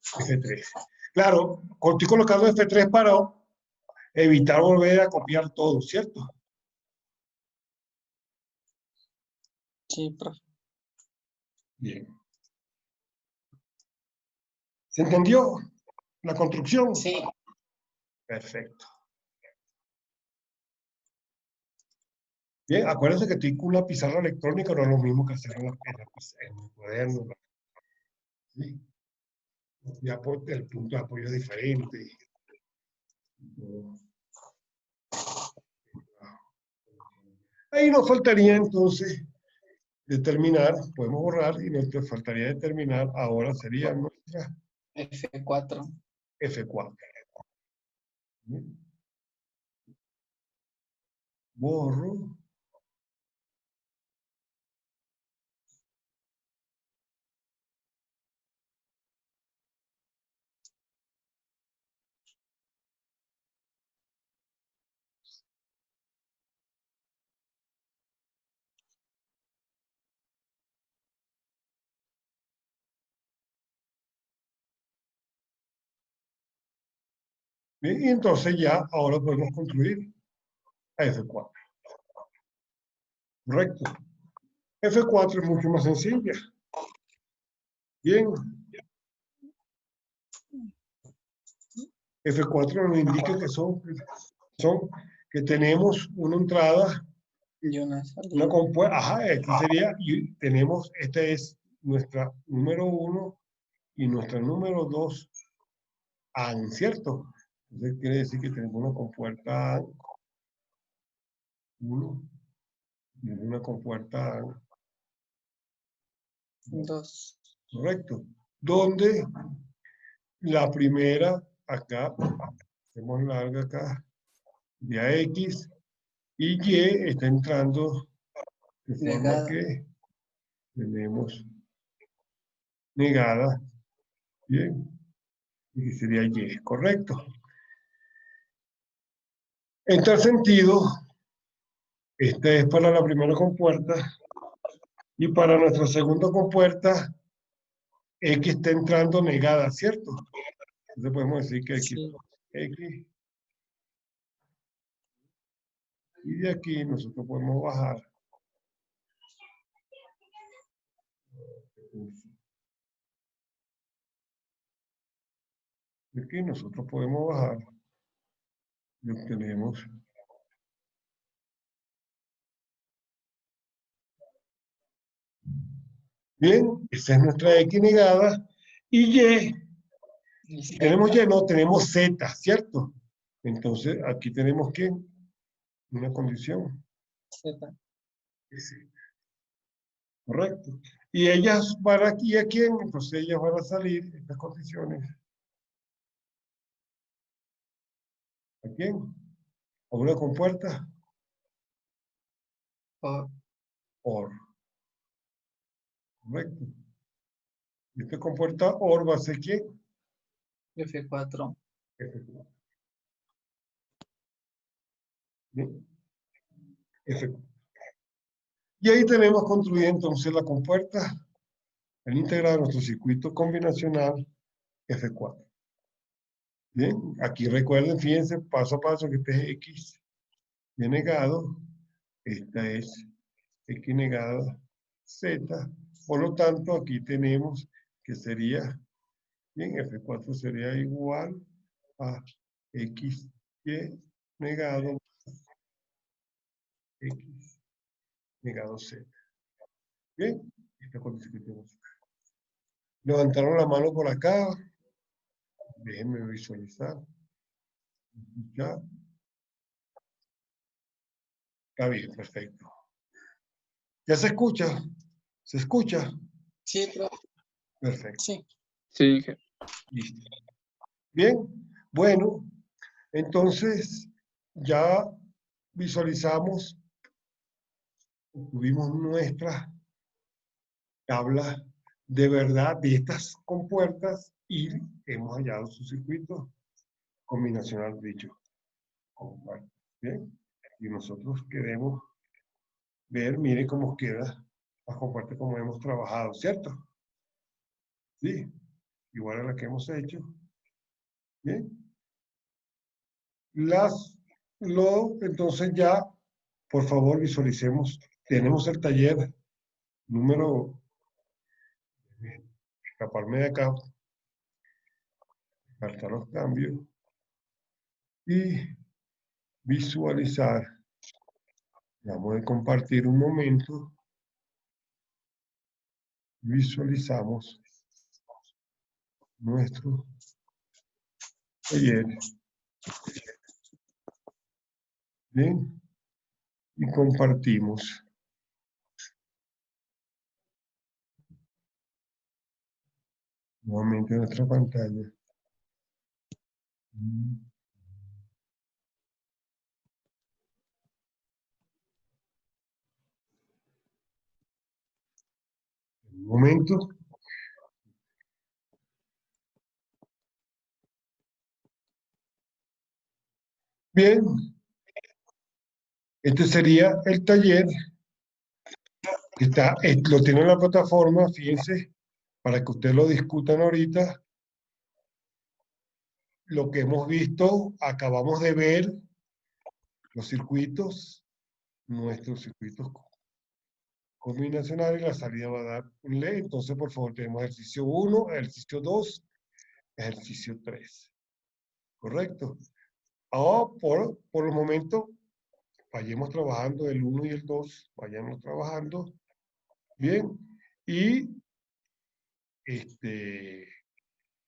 A: F3. Claro, estoy colocando F3 para evitar volver a copiar todo, ¿cierto?
J: sí, profe.
A: Bien. ¿Se entendió la construcción?
J: Sí.
A: Perfecto. Bien, acuérdense que estoy con una pizarra electrónica, no es lo mismo que hacer en el cuaderno. ¿Sí? Ya el punto de apoyo es diferente. Ahí nos faltaría entonces determinar, podemos borrar, y nos faltaría determinar, ahora sería nuestra
J: F4.
A: F4. ¿Sí? Borro. Bien, y entonces ya ahora podemos construir a F4. Correcto. F4 es mucho más sencilla. Bien. F4 nos indica que son que tenemos una entrada,
J: Y una
A: una compuerta, ajá, aquí sería, y tenemos, esta es nuestra número 1 y nuestra número 2 AND, ¿cierto? Entonces quiere decir que tenemos una compuerta AND 1 y una compuerta AND
J: 2.
A: correcto. Donde la primera, acá, hacemos larga acá, de AX, y Y está entrando de forma
J: Negada.
A: que tenemos negada, bien, y que sería Y, correcto. En tal sentido, esta es para la primera compuerta, y para nuestra segunda compuerta, X está entrando negada, ¿cierto? Entonces podemos decir que aquí
J: Sí.
A: X, y de aquí nosotros podemos bajar. De aquí nosotros podemos bajar y obtenemos bien, esa es nuestra X negada, y Y, si tenemos Y, no, tenemos Z, ¿cierto? Entonces, aquí tenemos que una condición.
J: Z.
A: Correcto. Y ellas van aquí a quién, entonces ellas van a salir, estas condiciones. ¿A quién? ¿A una compuerta? OR. Correcto. Esta compuerta OR va a ser ¿quién?
J: F4.
A: F4. Bien. F4. Y ahí tenemos construida entonces la compuerta, el integrado de nuestro circuito combinacional F4. Bien, aquí recuerden, fíjense, paso a paso que este es X de negado, esta es X negada Z, por lo tanto aquí tenemos que sería, bien, F4 sería igual a X, Y negado X negado Z. Bien, esta condición que tenemos acá. Levantaron la mano por acá, déjenme visualizar. Ya. Está bien, perfecto. ¿Ya se escucha? ¿Se escucha?
J: Sí, profe.
A: Perfecto.
J: Sí.
M: Sí, Inge.
A: Listo. Bien, bueno, entonces ya visualizamos, tuvimos nuestra tabla de verdad de estas compuertas y hemos hallado su circuito combinacional dicho. Bien, y nosotros queremos ver, mire cómo queda las compuertas como hemos trabajado, ¿cierto? Sí, igual a la que hemos hecho. Bien. Entonces ya, por favor, visualicemos. Tenemos el taller número, escaparme de acá, cartar los cambios y visualizar. Vamos a compartir un momento. Visualizamos nuestro taller. Bien. Y compartimos. Nuevamente nuestra pantalla. Un momento. Bien. Este sería el taller. Lo tiene en la plataforma, fíjense, para que ustedes lo discutan ahorita. Lo que hemos visto, acabamos de ver los circuitos, nuestros circuitos combinacionales, la salida va a dar un ley. Entonces, por favor, tenemos ejercicio 1, ejercicio 2, ejercicio 3. ¿Correcto? Ahora, por el momento, vayamos trabajando el 1 y el 2, vayamos trabajando. Bien. Y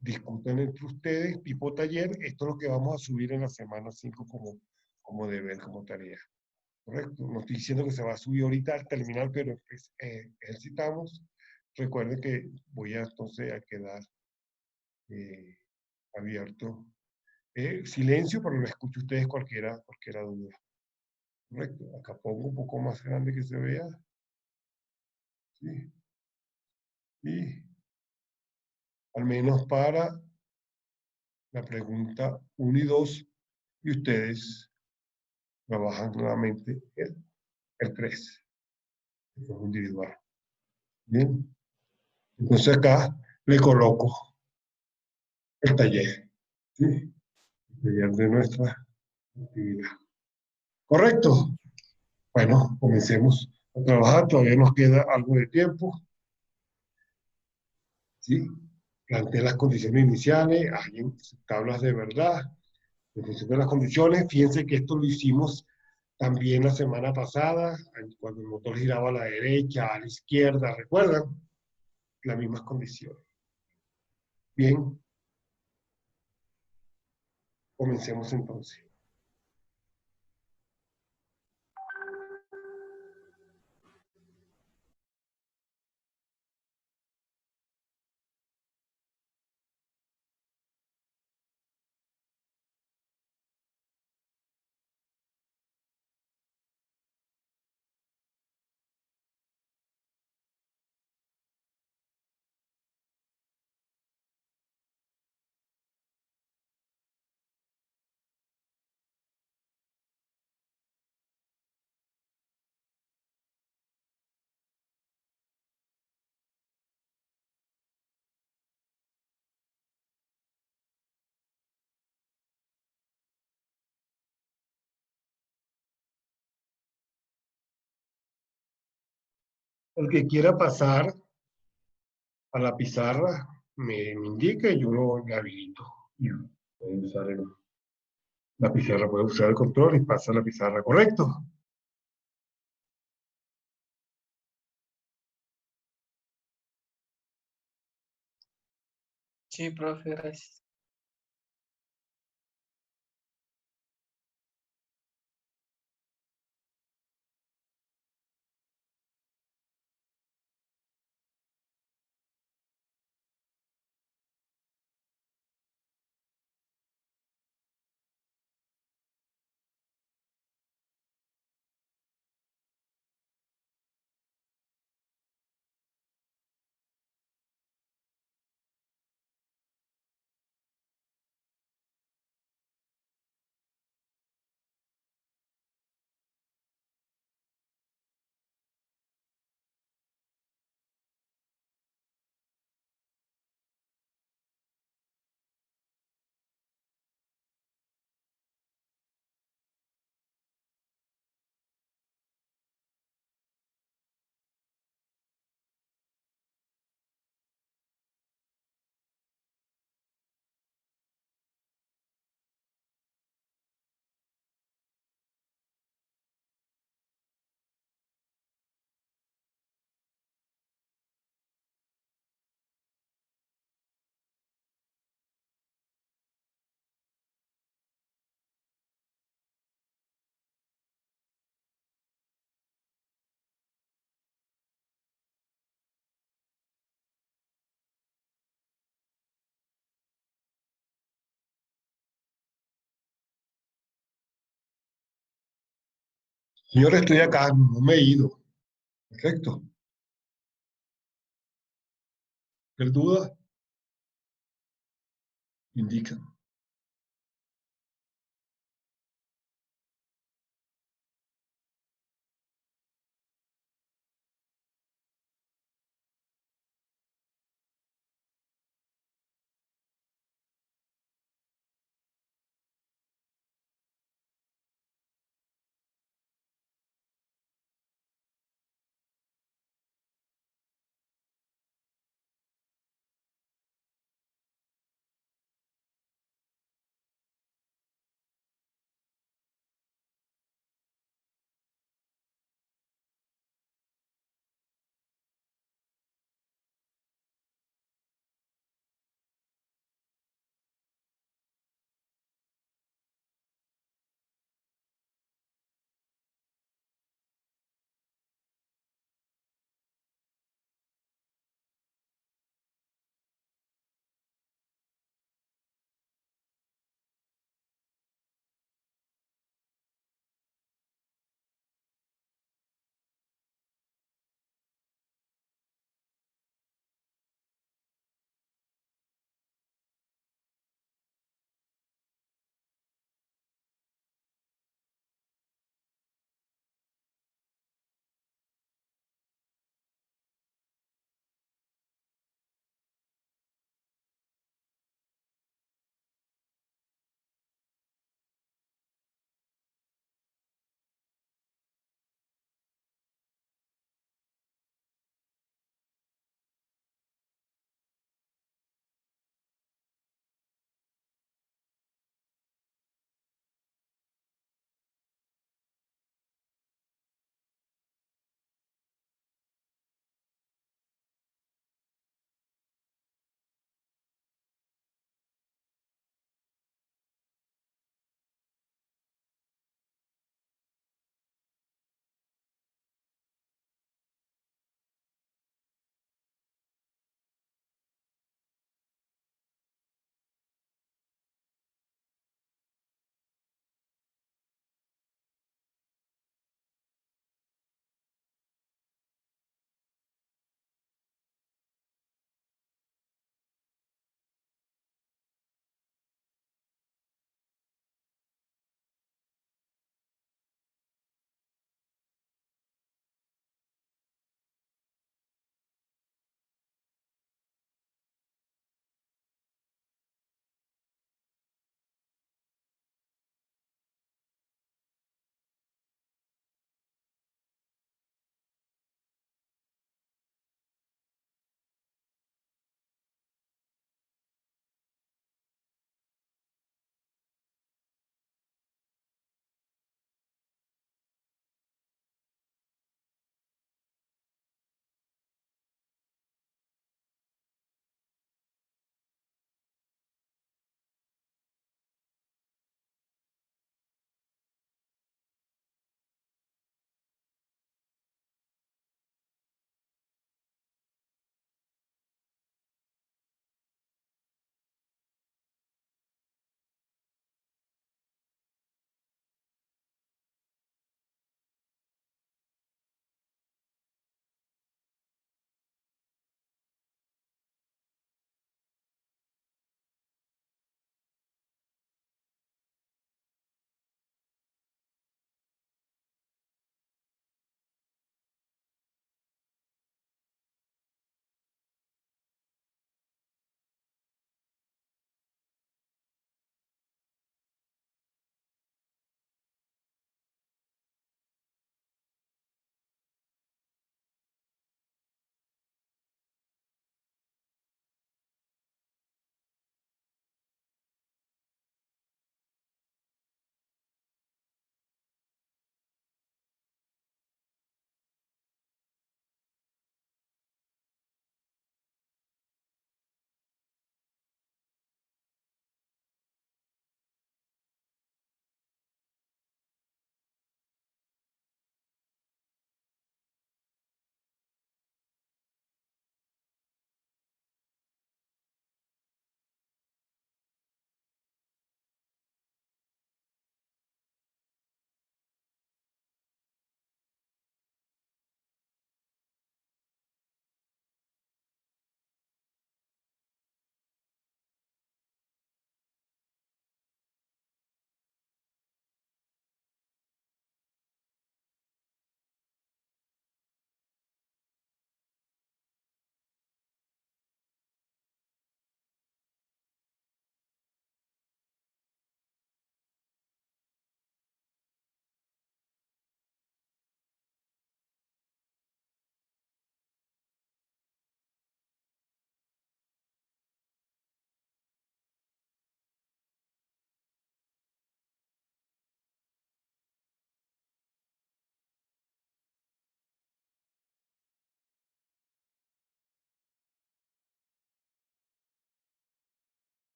A: discutan entre ustedes, tipo taller. Esto es lo que vamos a subir en la semana 5 como deber, como tarea. ¿Correcto? No estoy diciendo que se va a subir ahorita al terminal, pero ejercitamos. Recuerden que voy a entonces a quedar abierto. Silencio, pero lo escucho ustedes cualquiera duda. ¿Correcto? Acá pongo un poco más grande que se vea. ¿Sí? Y al menos para la pregunta 1 y 2, y ustedes trabajan nuevamente el 3, de forma individual. Bien. Entonces acá le coloco el taller. ¿Sí? El taller de nuestra actividad. ¿Correcto? Bueno, comencemos a trabajar. Todavía nos queda algo de tiempo. ¿Sí? Planteé las condiciones iniciales, hay tablas de verdad. En función de las condiciones, fíjense que esto lo hicimos también la semana pasada, cuando el motor giraba a la derecha, a la izquierda, ¿recuerdan? Las mismas condiciones. Bien. Comencemos entonces. El que quiera pasar a la pizarra me indica y yo le habilito. Y puede usar la pizarra, puede usar el control y pasa a la pizarra, ¿correcto?
J: Sí, profe, gracias.
A: Señor, estoy acá, no me he ido. Perfecto. ¿Cualquier duda? Indica.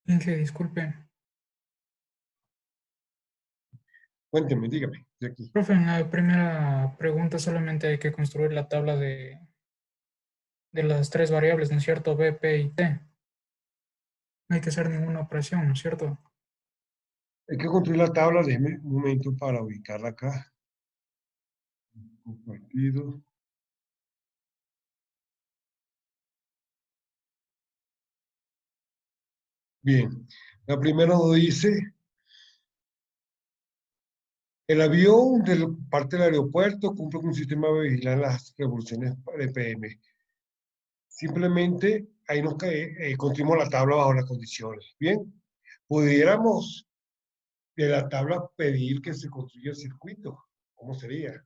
B: Inge, disculpe.
A: Cuénteme, dígame, de aquí.
B: Profe, en la primera pregunta solamente hay que construir la tabla de las tres variables, ¿no es cierto? B, P y T. No hay que hacer ninguna operación, ¿no es cierto?
A: Hay que construir la tabla, déjeme un momento para ubicarla acá. Compartido. Bien, la primera nos dice, el avión de parte del aeropuerto cumple con un sistema de vigilar las revoluciones de PM. Simplemente ahí nos construimos la tabla bajo las condiciones. Bien, pudiéramos de la tabla pedir que se construya el circuito. ¿Cómo sería?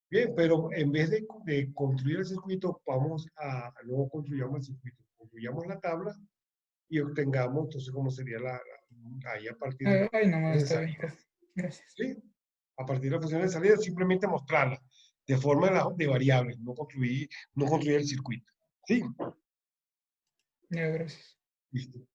A: Bien, pero en vez de construir el circuito, vamos a, luego construyamos el circuito. Construyamos la tabla y obtengamos, entonces, cómo sería ahí a partir de la
B: Ahí nomás
A: de
B: está bien,
A: salida.
B: profe. Gracias.
A: ¿Sí? A partir de la función de salida, simplemente mostrarla de forma de variables, no construir el circuito. ¿Sí?
B: Ya, gracias.
A: Listo.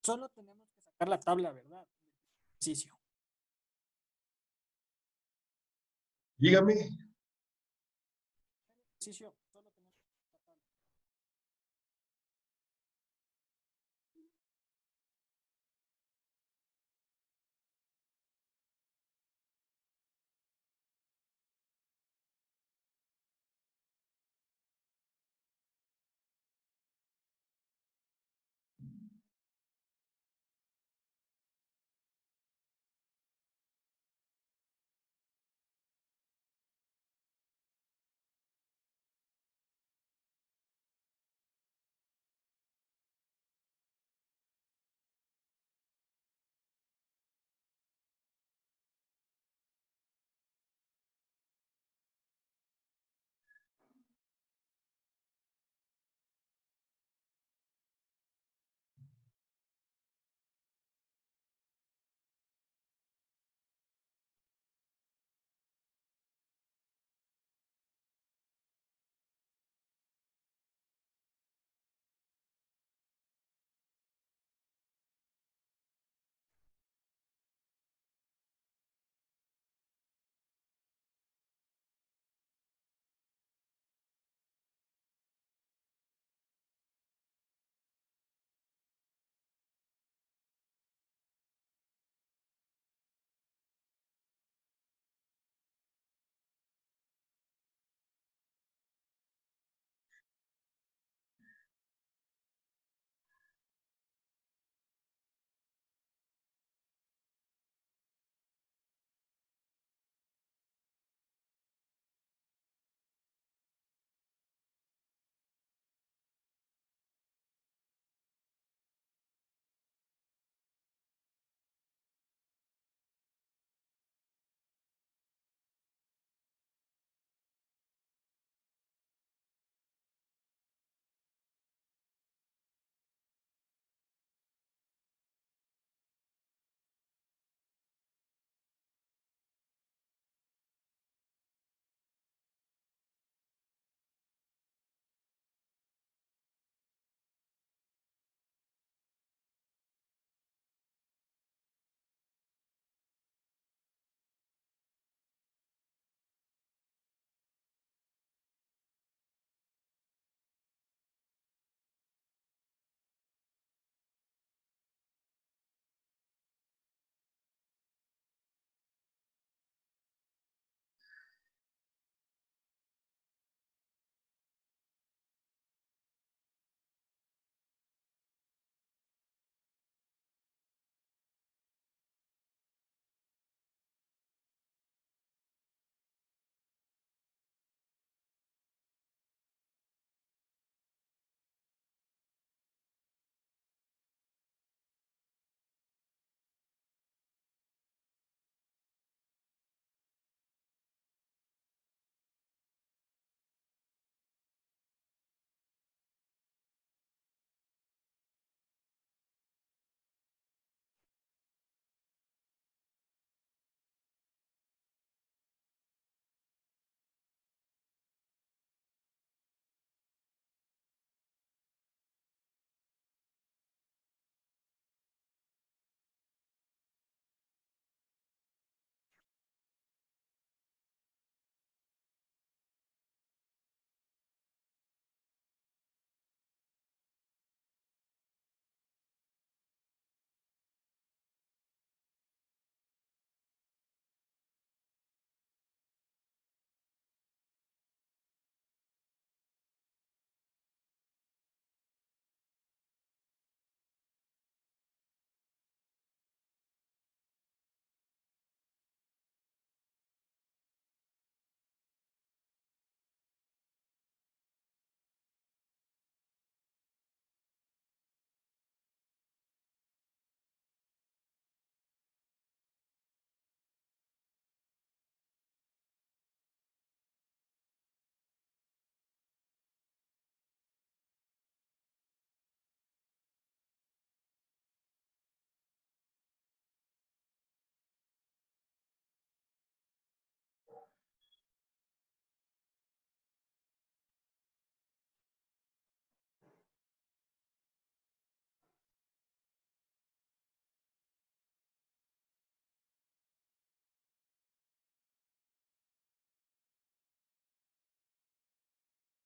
L: Solo tenemos que sacar la tabla, ¿verdad? Ejercicio.
A: Dígame.
L: Ejercicio.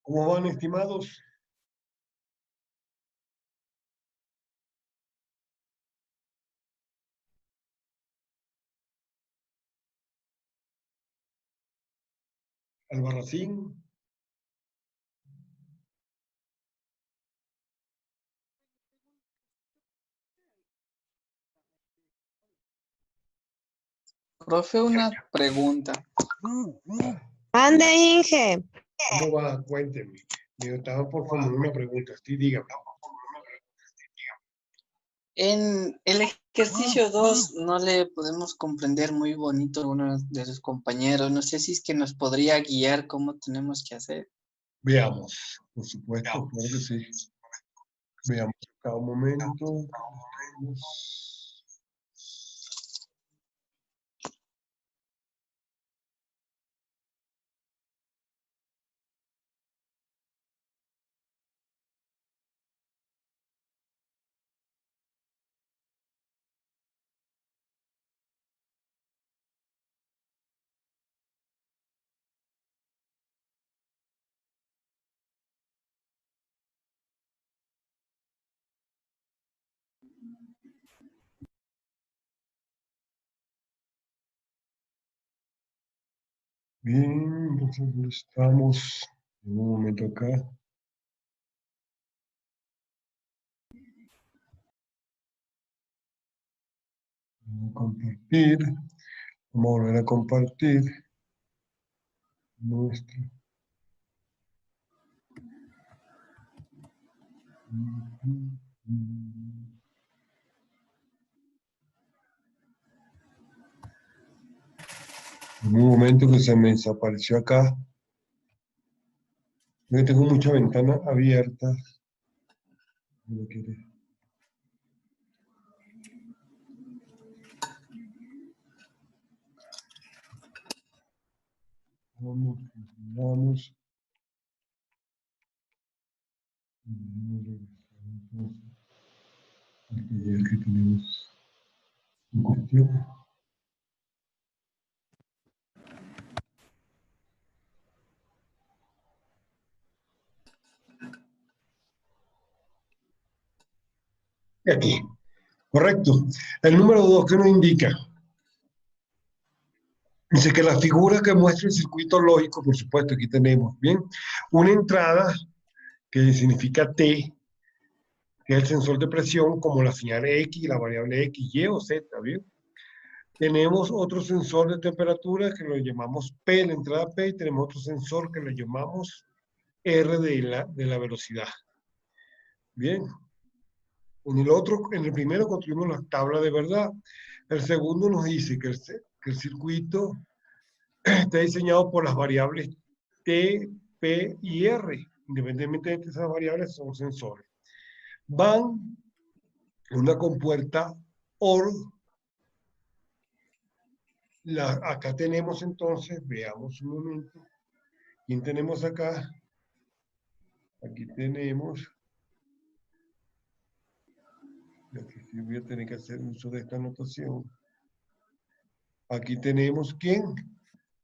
A: ¿Cómo van, estimados? Albarracín.
J: Profe, una pregunta.
K: Ande, Inge.
A: ¿Cómo va? Cuénteme. Me estaba por formular una pregunta. Sí, dígame.
J: En el ejercicio 2 no le podemos comprender muy bonito a uno de sus compañeros. No sé si es que nos podría guiar cómo tenemos que hacer.
A: Veamos, por supuesto, claro que sí. Veamos cada momento. Bien, entonces estamos en un momento acá. Vamos a compartir. Vamos a volver a compartir nuestro. En un momento que se me desapareció acá. Yo tengo muchas ventanas abiertas. No quiere. Vamos. Entonces, que tenemos en cuestión. Y aquí, correcto. El número 2, ¿qué nos indica? Dice que la figura que muestra el circuito lógico, por supuesto, aquí tenemos, ¿bien? Una entrada que significa T, que es el sensor de presión, como la señal X, la variable X, Y o Z, ¿bien? Tenemos otro sensor de temperatura que lo llamamos P, la entrada P, y tenemos otro sensor que le llamamos R de la velocidad. Bien. En el primero construimos la tabla de verdad. El segundo nos dice que el circuito está diseñado por las variables T, P y R. Independientemente de que esas variables son sensores. Van una compuerta OR. Acá tenemos entonces, veamos un momento. ¿Quién tenemos acá? Aquí tenemos. Aquí sí voy a tener que hacer uso de esta anotación. Aquí tenemos ¿quién?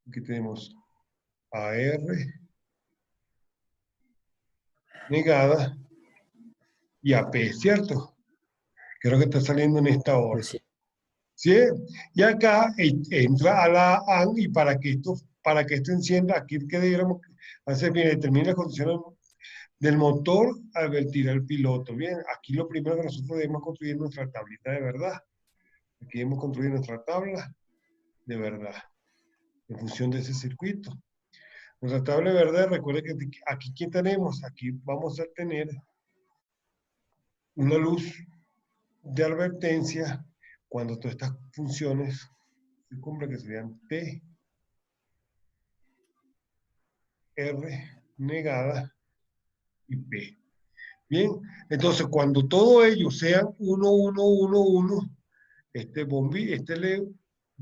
A: Aquí tenemos AR negada y AP, ¿cierto? Creo que está saliendo en esta hora. ¿Sí? Y acá entra a la AN y para que esto encienda, aquí que debiéramos hacer, bien, determina las condiciones del motor al vertir al piloto. Bien, aquí lo primero que nosotros debemos construir nuestra tablita de verdad. Aquí debemos construir nuestra tabla de verdad en función de ese circuito. Nuestra tabla de verdad, recuerden que aquí ¿qué tenemos? Aquí vamos a tener una luz de advertencia cuando todas estas funciones se cumplen, que serían T, R negada y P. Bien, entonces cuando todo ello sean 1, 1, 1, 1, este LED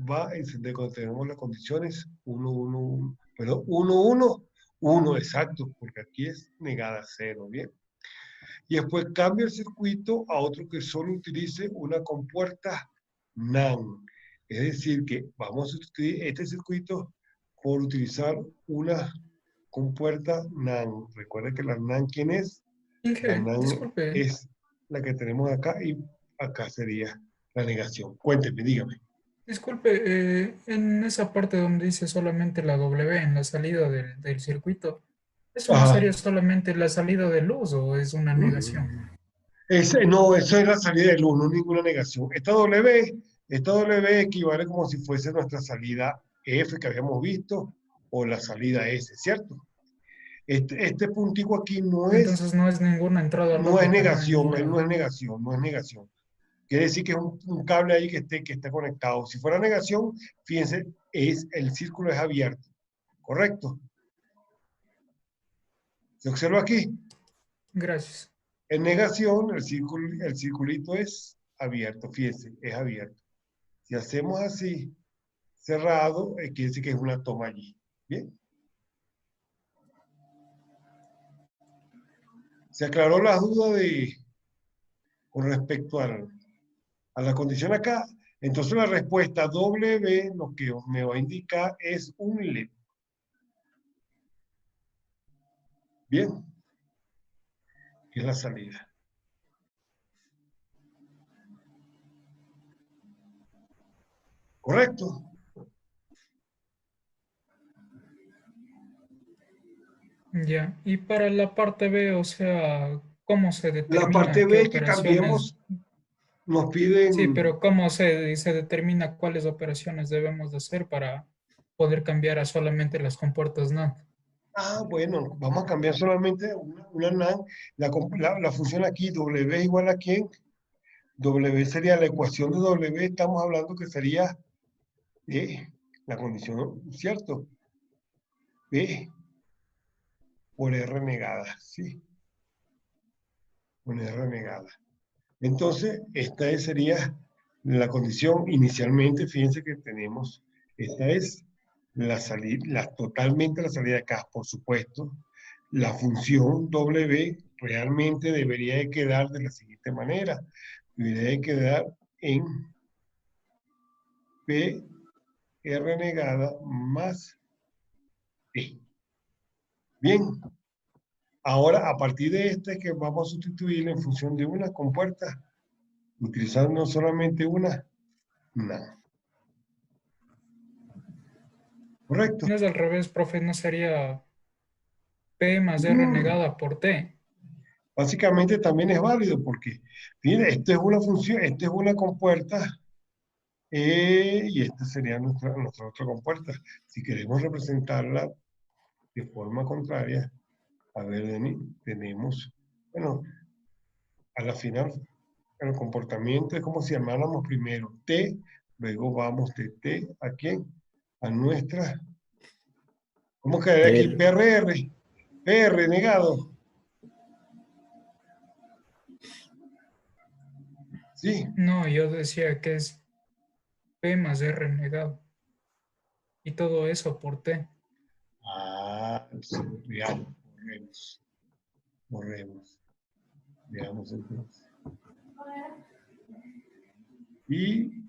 A: va a encender cuando tenemos las condiciones 1, 1, 1, perdón, 1, 1, 1, exacto, porque aquí es negada 0, bien. Y después cambia el circuito a otro que solo utilice una compuerta NAND. Es decir, que vamos a sustituir este circuito por utilizar una compuerta NAND. Recuerda que la NAND, ¿quién es? La
B: Inge,
A: NAND
B: disculpe.
A: es la que tenemos acá y acá sería la negación. Cuénteme, dígame.
B: Disculpe, en esa parte donde dice solamente la W en la salida del circuito, ¿eso no
A: Ajá.
B: sería solamente la salida de luz o es una negación?
A: No, eso es la salida de luz, no ninguna negación. Esta W equivale como si fuese nuestra salida F que habíamos visto o la salida S, ¿cierto? Este puntico aquí
B: Entonces no es ninguna entrada
A: no es
B: lógica,
A: negación,
B: ni
A: no
B: nada.
A: es negación, no es negación. Quiere decir que es un cable ahí que está conectado. Si fuera negación, fíjense, el círculo es abierto, ¿correcto? ¿Se observa aquí?
B: Gracias.
A: En negación, el circulito es abierto, fíjense, es abierto. Si hacemos así, cerrado, quiere decir que es una toma allí. ¿Bien? ¿Se aclaró la duda con respecto a la condición acá? Entonces la respuesta W, lo que me va a indicar es un LED. Bien, que es la salida. ¿Correcto?
B: Ya. Y para la parte B, o sea, ¿cómo se
A: La
B: determina
A: parte
B: qué
A: B que
B: operaciones?
A: cambiemos, nos piden...
B: Sí, pero ¿cómo se determina cuáles operaciones debemos de hacer para poder cambiar a solamente las compuertas NAND?
A: Ah, bueno, vamos a cambiar solamente una NAND. La función aquí, W igual a ¿quién? W sería la ecuación de W, estamos hablando que sería la condición, ¿cierto? B por R negada, ¿sí? Por R negada. Entonces, esta sería la condición inicialmente, fíjense que tenemos, esta es la salida, totalmente la salida de acá, por supuesto. La función W realmente debería de quedar de la siguiente manera. Debería de quedar en P R negada más E. Bien. Ahora, a partir de este que vamos a sustituir en función de una compuerta, utilizando solamente una NAND. ¿Correcto?
B: No es al revés, profe, no sería P más R negada por T.
A: Básicamente también es válido porque, mire, esto es una función, esta es una compuerta y esta sería nuestra otra compuerta. Si queremos representarla de forma contraria, a ver, tenemos, bueno, a la final, el comportamiento es como si armáramos primero T, luego vamos de T a quién, a nuestra, ¿cómo quedaría aquí? PRR, PR negado. Sí.
B: No, yo decía que es P más R negado. Y todo eso por T.
A: Ah, sí, veamos, borremos. Veamos entonces. Y,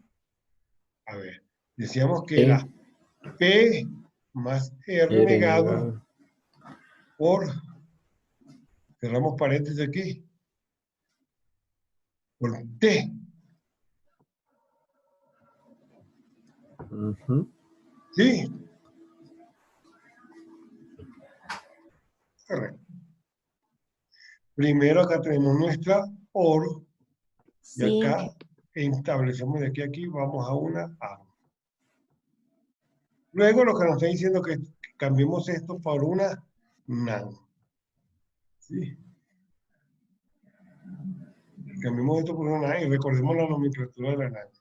A: a ver, decíamos que era P más R negado por, cerramos paréntesis aquí, por T. ¿Sí? Correcto. Primero acá tenemos nuestra OR y
K: Sí.
A: acá establecemos de aquí a aquí, vamos a una A. Luego lo que nos está diciendo es que cambiemos esto por una NAND. ¿Sí? Cambiemos esto por una NAND y recordemos la nomenclatura de la NAND.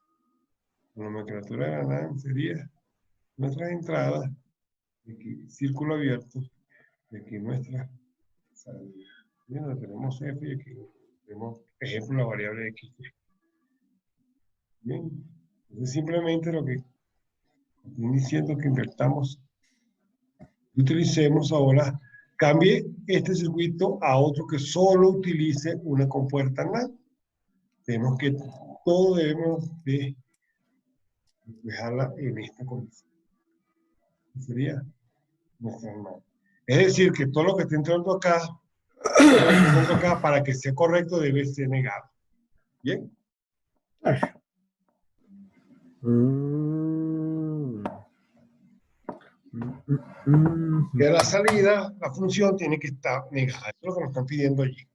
A: La nomenclatura de la NAND sería nuestras entradas, aquí círculo abierto, y aquí nuestra salida. Bien, tenemos F y aquí tenemos, ejemplo, la variable X. Bien, entonces simplemente lo que estoy diciendo que invertamos, utilicemos ahora, cambie este circuito a otro que solo utilice una compuerta NAND. Tenemos que todo debemos de dejarla en esta condición. Sería nuestra NAND. Es decir, que todo lo que esté entrando acá, todo lo que pongo acá para que sea correcto debe ser negado. ¿Bien? Que a la salida, la función tiene que estar negada. Eso es lo que nos están pidiendo allí.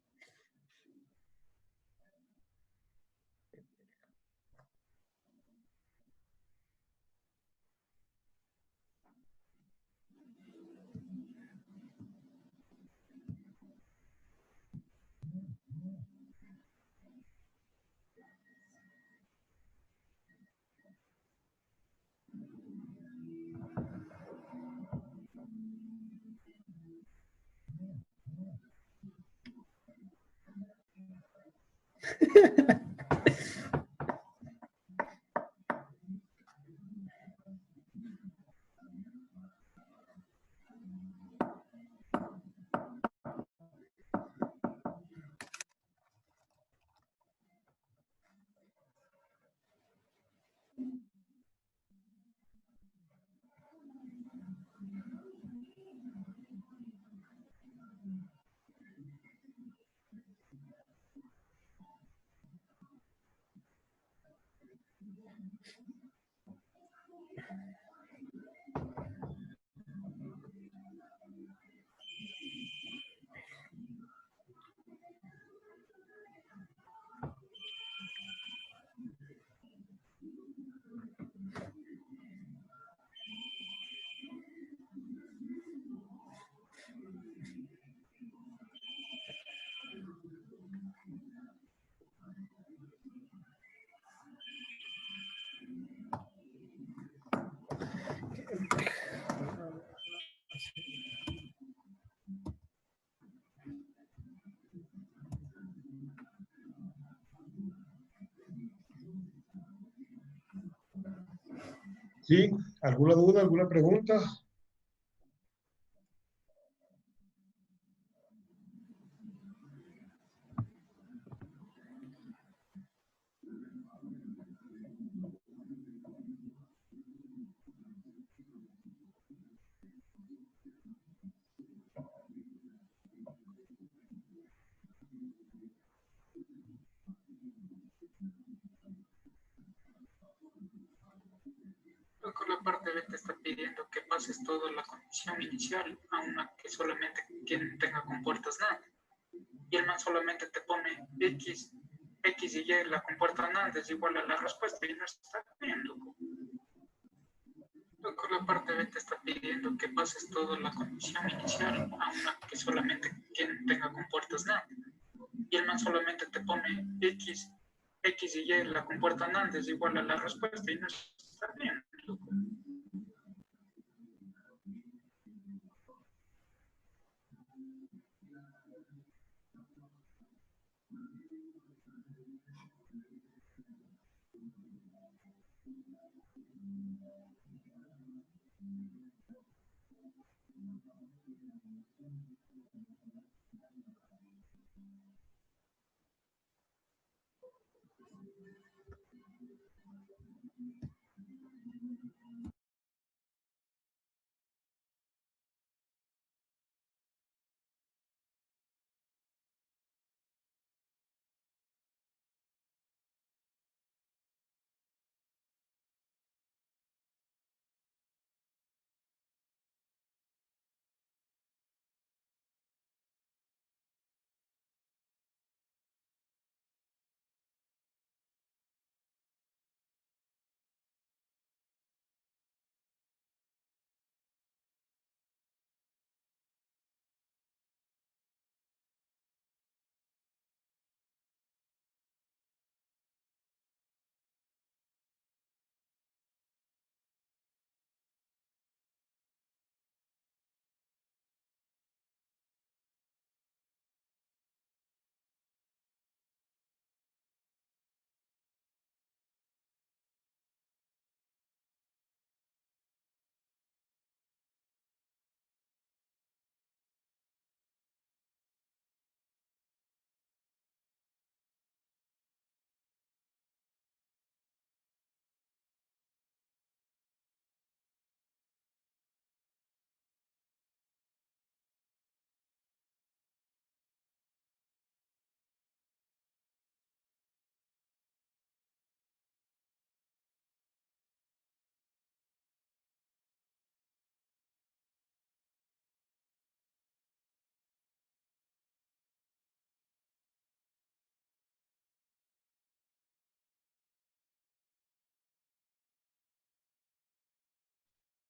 A: ¿Sí? ¿Alguna duda, alguna pregunta?
B: Con la parte B te está pidiendo que pases toda la condición inicial a una que solamente quien tenga compuertas NAND. Y el man solamente te pone X y Y, la compuerta NAND es igual a la respuesta y no está bien, loco. Con la parte B te está pidiendo que pases toda la condición inicial a una que solamente quien tenga compuertas NAND. Y el man solamente te pone X y Y, la compuerta NAND es igual a la respuesta y no está bien, loco.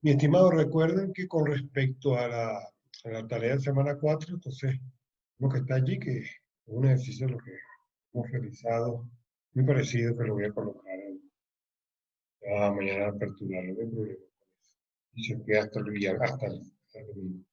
A: Mi estimado, recuerden que con respecto a la tarea de semana 4, entonces, lo que está allí, que es un ejercicio de lo que hemos realizado, muy parecido, que lo voy a colocar mañana a apertura, no hay problema. Y se queda hasta el día, hasta el domingo.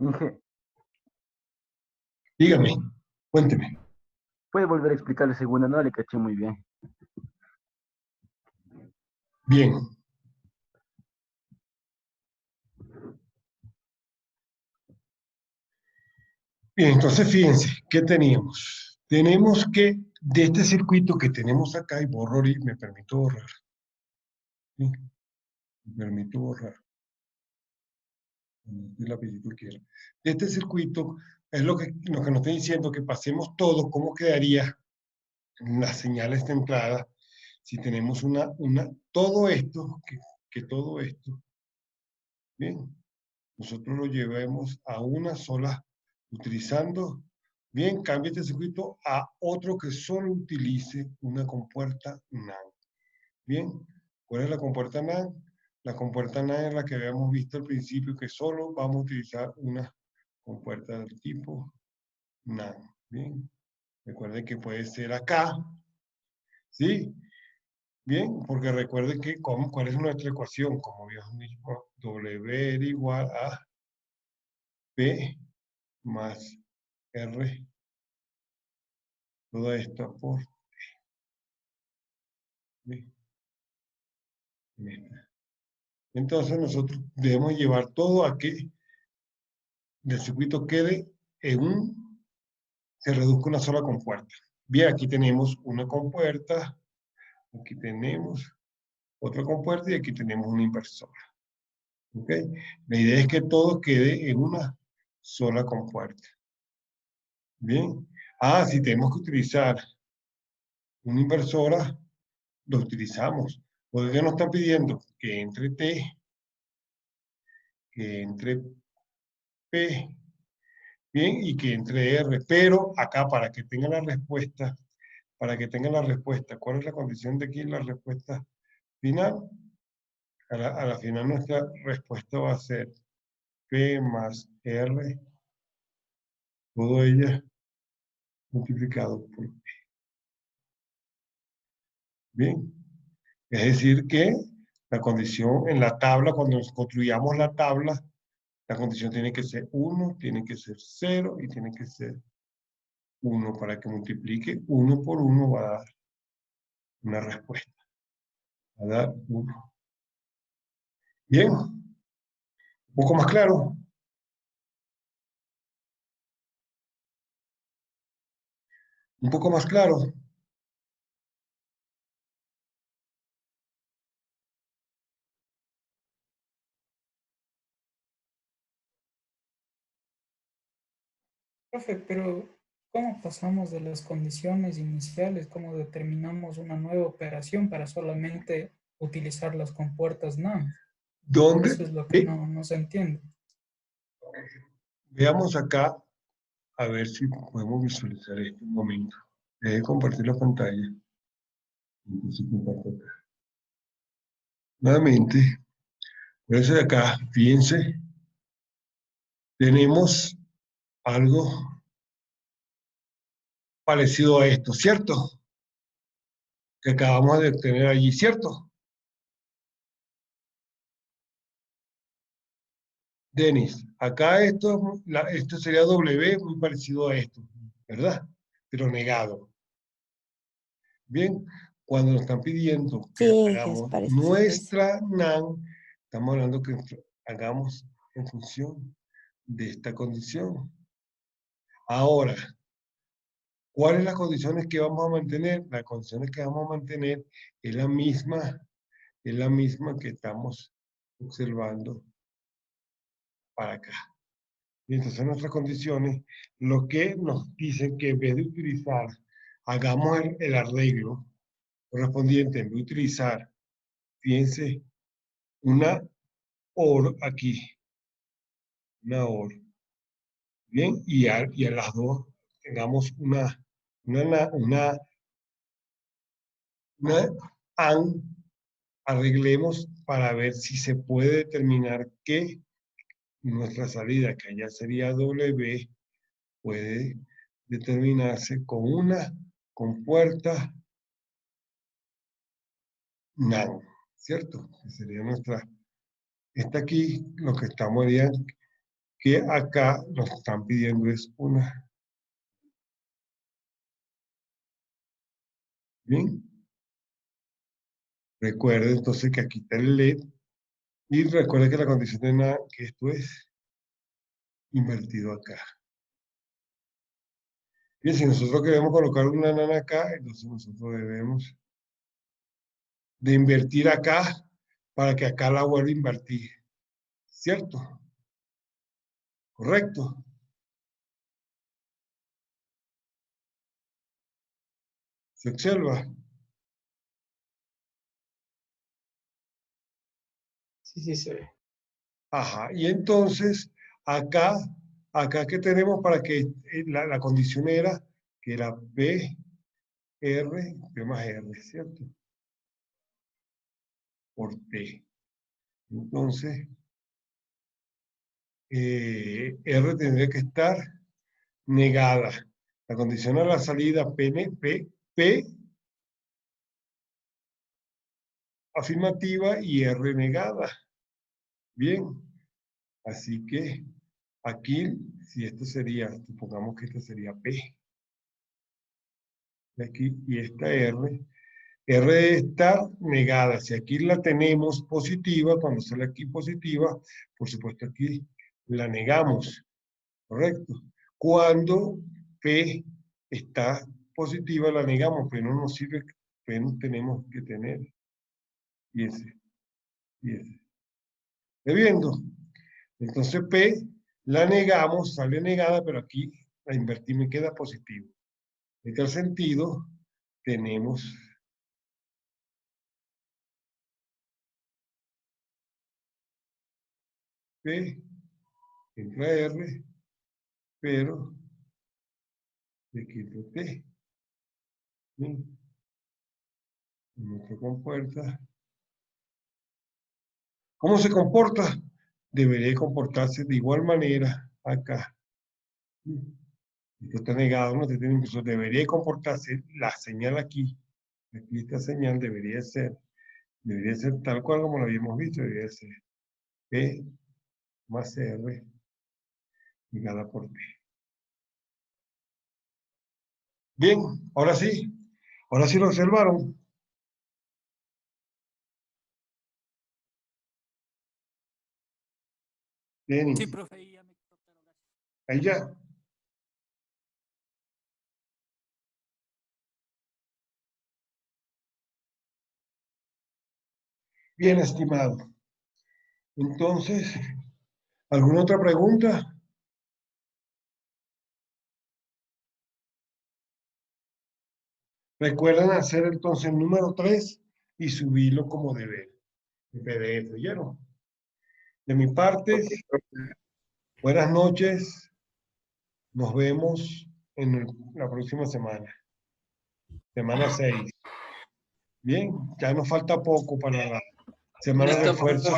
N: Inge,
A: Dígame, cuénteme.
N: ¿puede volver a explicar la segunda? No le caché muy bien.
A: Bien. Bien, entonces fíjense, ¿qué teníamos? Tenemos que, de este circuito que tenemos acá, y borro y me permito borrar. ¿Sí? Me permito borrar. El lapicito quiero. De este circuito es lo que nos está diciendo, que pasemos todo, cómo quedaría las señales de entrada si tenemos todo esto, que todo esto, bien, nosotros lo llevemos a una sola, utilizando, bien, cambie este circuito a otro que solo utilice una compuerta NAND. Bien, ¿cuál es la compuerta NAND? La compuerta NAND es la que habíamos visto al principio, que solo vamos a utilizar una compuerta del tipo NAND. Bien, recuerden que puede ser acá, ¿sí? Bien, porque recuerden que cuál es nuestra ecuación, como habíamos dicho, W era igual a P más R, toda esta por T. Bien. Entonces nosotros debemos llevar todo a que el circuito quede en se reduzca una sola compuerta. Bien, aquí tenemos una compuerta, aquí tenemos otra compuerta y aquí tenemos una inversora. ¿Ok? La idea es que todo quede en una sola compuerta. Bien. Si tenemos que utilizar una inversora, lo utilizamos. Porque nos están pidiendo que entre T, que entre P, bien, y que entre R. Pero acá, para que tengan la respuesta, ¿cuál es la condición de aquí? La respuesta final. A la final nuestra respuesta va a ser P más R, todo ella multiplicado por P. Bien. Es decir que la condición en la tabla, cuando nos construyamos la tabla, la condición tiene que ser 1, tiene que ser 0 y tiene que ser 1. Para que multiplique 1 por 1 va a dar una respuesta. Va a dar 1. Bien. ¿Un poco más claro? ¿Un poco más claro?
B: Profe, pero ¿cómo pasamos de las condiciones iniciales? ¿Cómo determinamos una nueva operación para solamente utilizar las compuertas NAND?
A: ¿Dónde?
B: Eso es lo que no se entiende.
A: Veamos acá, a ver si podemos visualizar esto un momento. Deje compartir la pantalla. Entonces comparto acá. Nuevamente, por eso de acá, fíjense, tenemos algo parecido a esto, ¿cierto? Que acabamos de tener allí, ¿cierto? Denis, acá esto sería W muy parecido a esto, ¿verdad? Pero negado. Bien, cuando nos están pidiendo que hagamos nuestra NAND, estamos hablando que hagamos en función de esta condición. Ahora, ¿cuáles las condiciones que vamos a mantener? Las condiciones que vamos a mantener es la misma que estamos observando para acá. Y entonces nuestras condiciones, lo que nos dicen que en vez de utilizar, hagamos el arreglo correspondiente, en vez de utilizar, fíjense, una OR aquí, una OR, bien, y a las dos tengamos una AND, arreglemos para ver si se puede determinar que nuestra salida, que allá sería W, puede determinarse con una compuerta NAND, ¿cierto? Que sería nuestra. Esta aquí, lo que estamos viendo, que acá nos están pidiendo es una. Bien. Recuerde entonces que aquí está el LED. Y recuerde que la condición de NAND, que esto es invertido acá. Bien, si nosotros queremos colocar una NAND acá, entonces nosotros debemos de invertir acá para que acá la vuelva a invertir. ¿Cierto? ¿Correcto? ¿Se observa?
B: Sí, se ve.
A: Ajá, y entonces, acá que tenemos para que la condición era que era P más R, ¿cierto? Por T. Entonces, R tendría que estar negada. La condición a la salida P afirmativa y R negada. Bien, así que aquí, si esto sería, supongamos que esto sería P. Aquí, y esta R debe estar negada. Si aquí la tenemos positiva, cuando sale aquí positiva, por supuesto aquí la negamos, ¿correcto? Cuando P está positiva, la negamos, pero no nos sirve, P no tenemos que tener. Fíjense. ¿Está viendo? Entonces P la negamos, sale negada, pero aquí la invertimos y queda positivo. En tal sentido, tenemos P, entra R, pero le quito T. ¿Sí? Nuestro compuerta. ¿Cómo se comporta? Debería comportarse de igual manera acá. Esto está negado, no te tiene que debería comportarse la señal aquí. Aquí esta señal debería ser tal cual como lo habíamos visto, debería ser P más R ligada por T. Bien, ahora sí lo observaron. Bien.
L: Sí, profe, ahí ya me quedó claro, gracias.
A: Ahí ya. Bien, estimado. Entonces, ¿alguna otra pregunta? Recuerden hacer entonces el número 3 y subirlo como deber. En PDF, ¿oyeron? De mi parte, buenas noches. Nos vemos en la próxima semana. Semana 6. Bien, ya nos falta poco para la semana de esfuerzo.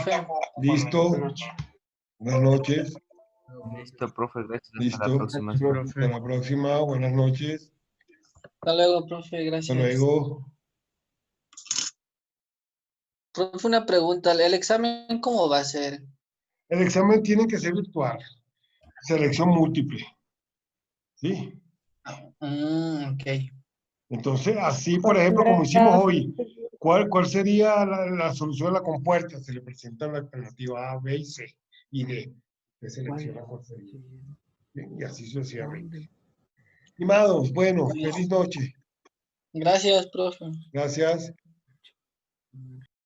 A: Listo. Buenas noches.
E: Listo, profe, gracias.
A: Listo.
E: Hasta la próxima.
A: Hasta la próxima. Buenas noches.
J: Hasta luego, profe, gracias.
A: Hasta luego.
J: Profe, una pregunta, ¿el examen cómo va a ser?
A: El examen tiene que ser virtual. Selección múltiple. ¿Sí?
J: Ok.
A: Entonces, así, por ejemplo, como hicimos hoy, ¿cuál sería la solución de la compuerta? Se le presenta la alternativa A, B y C y D. Se selecciona cuál sería. Bien, y así sucesivamente. Estimados, bueno, feliz noche.
J: Gracias, profe.
A: Gracias.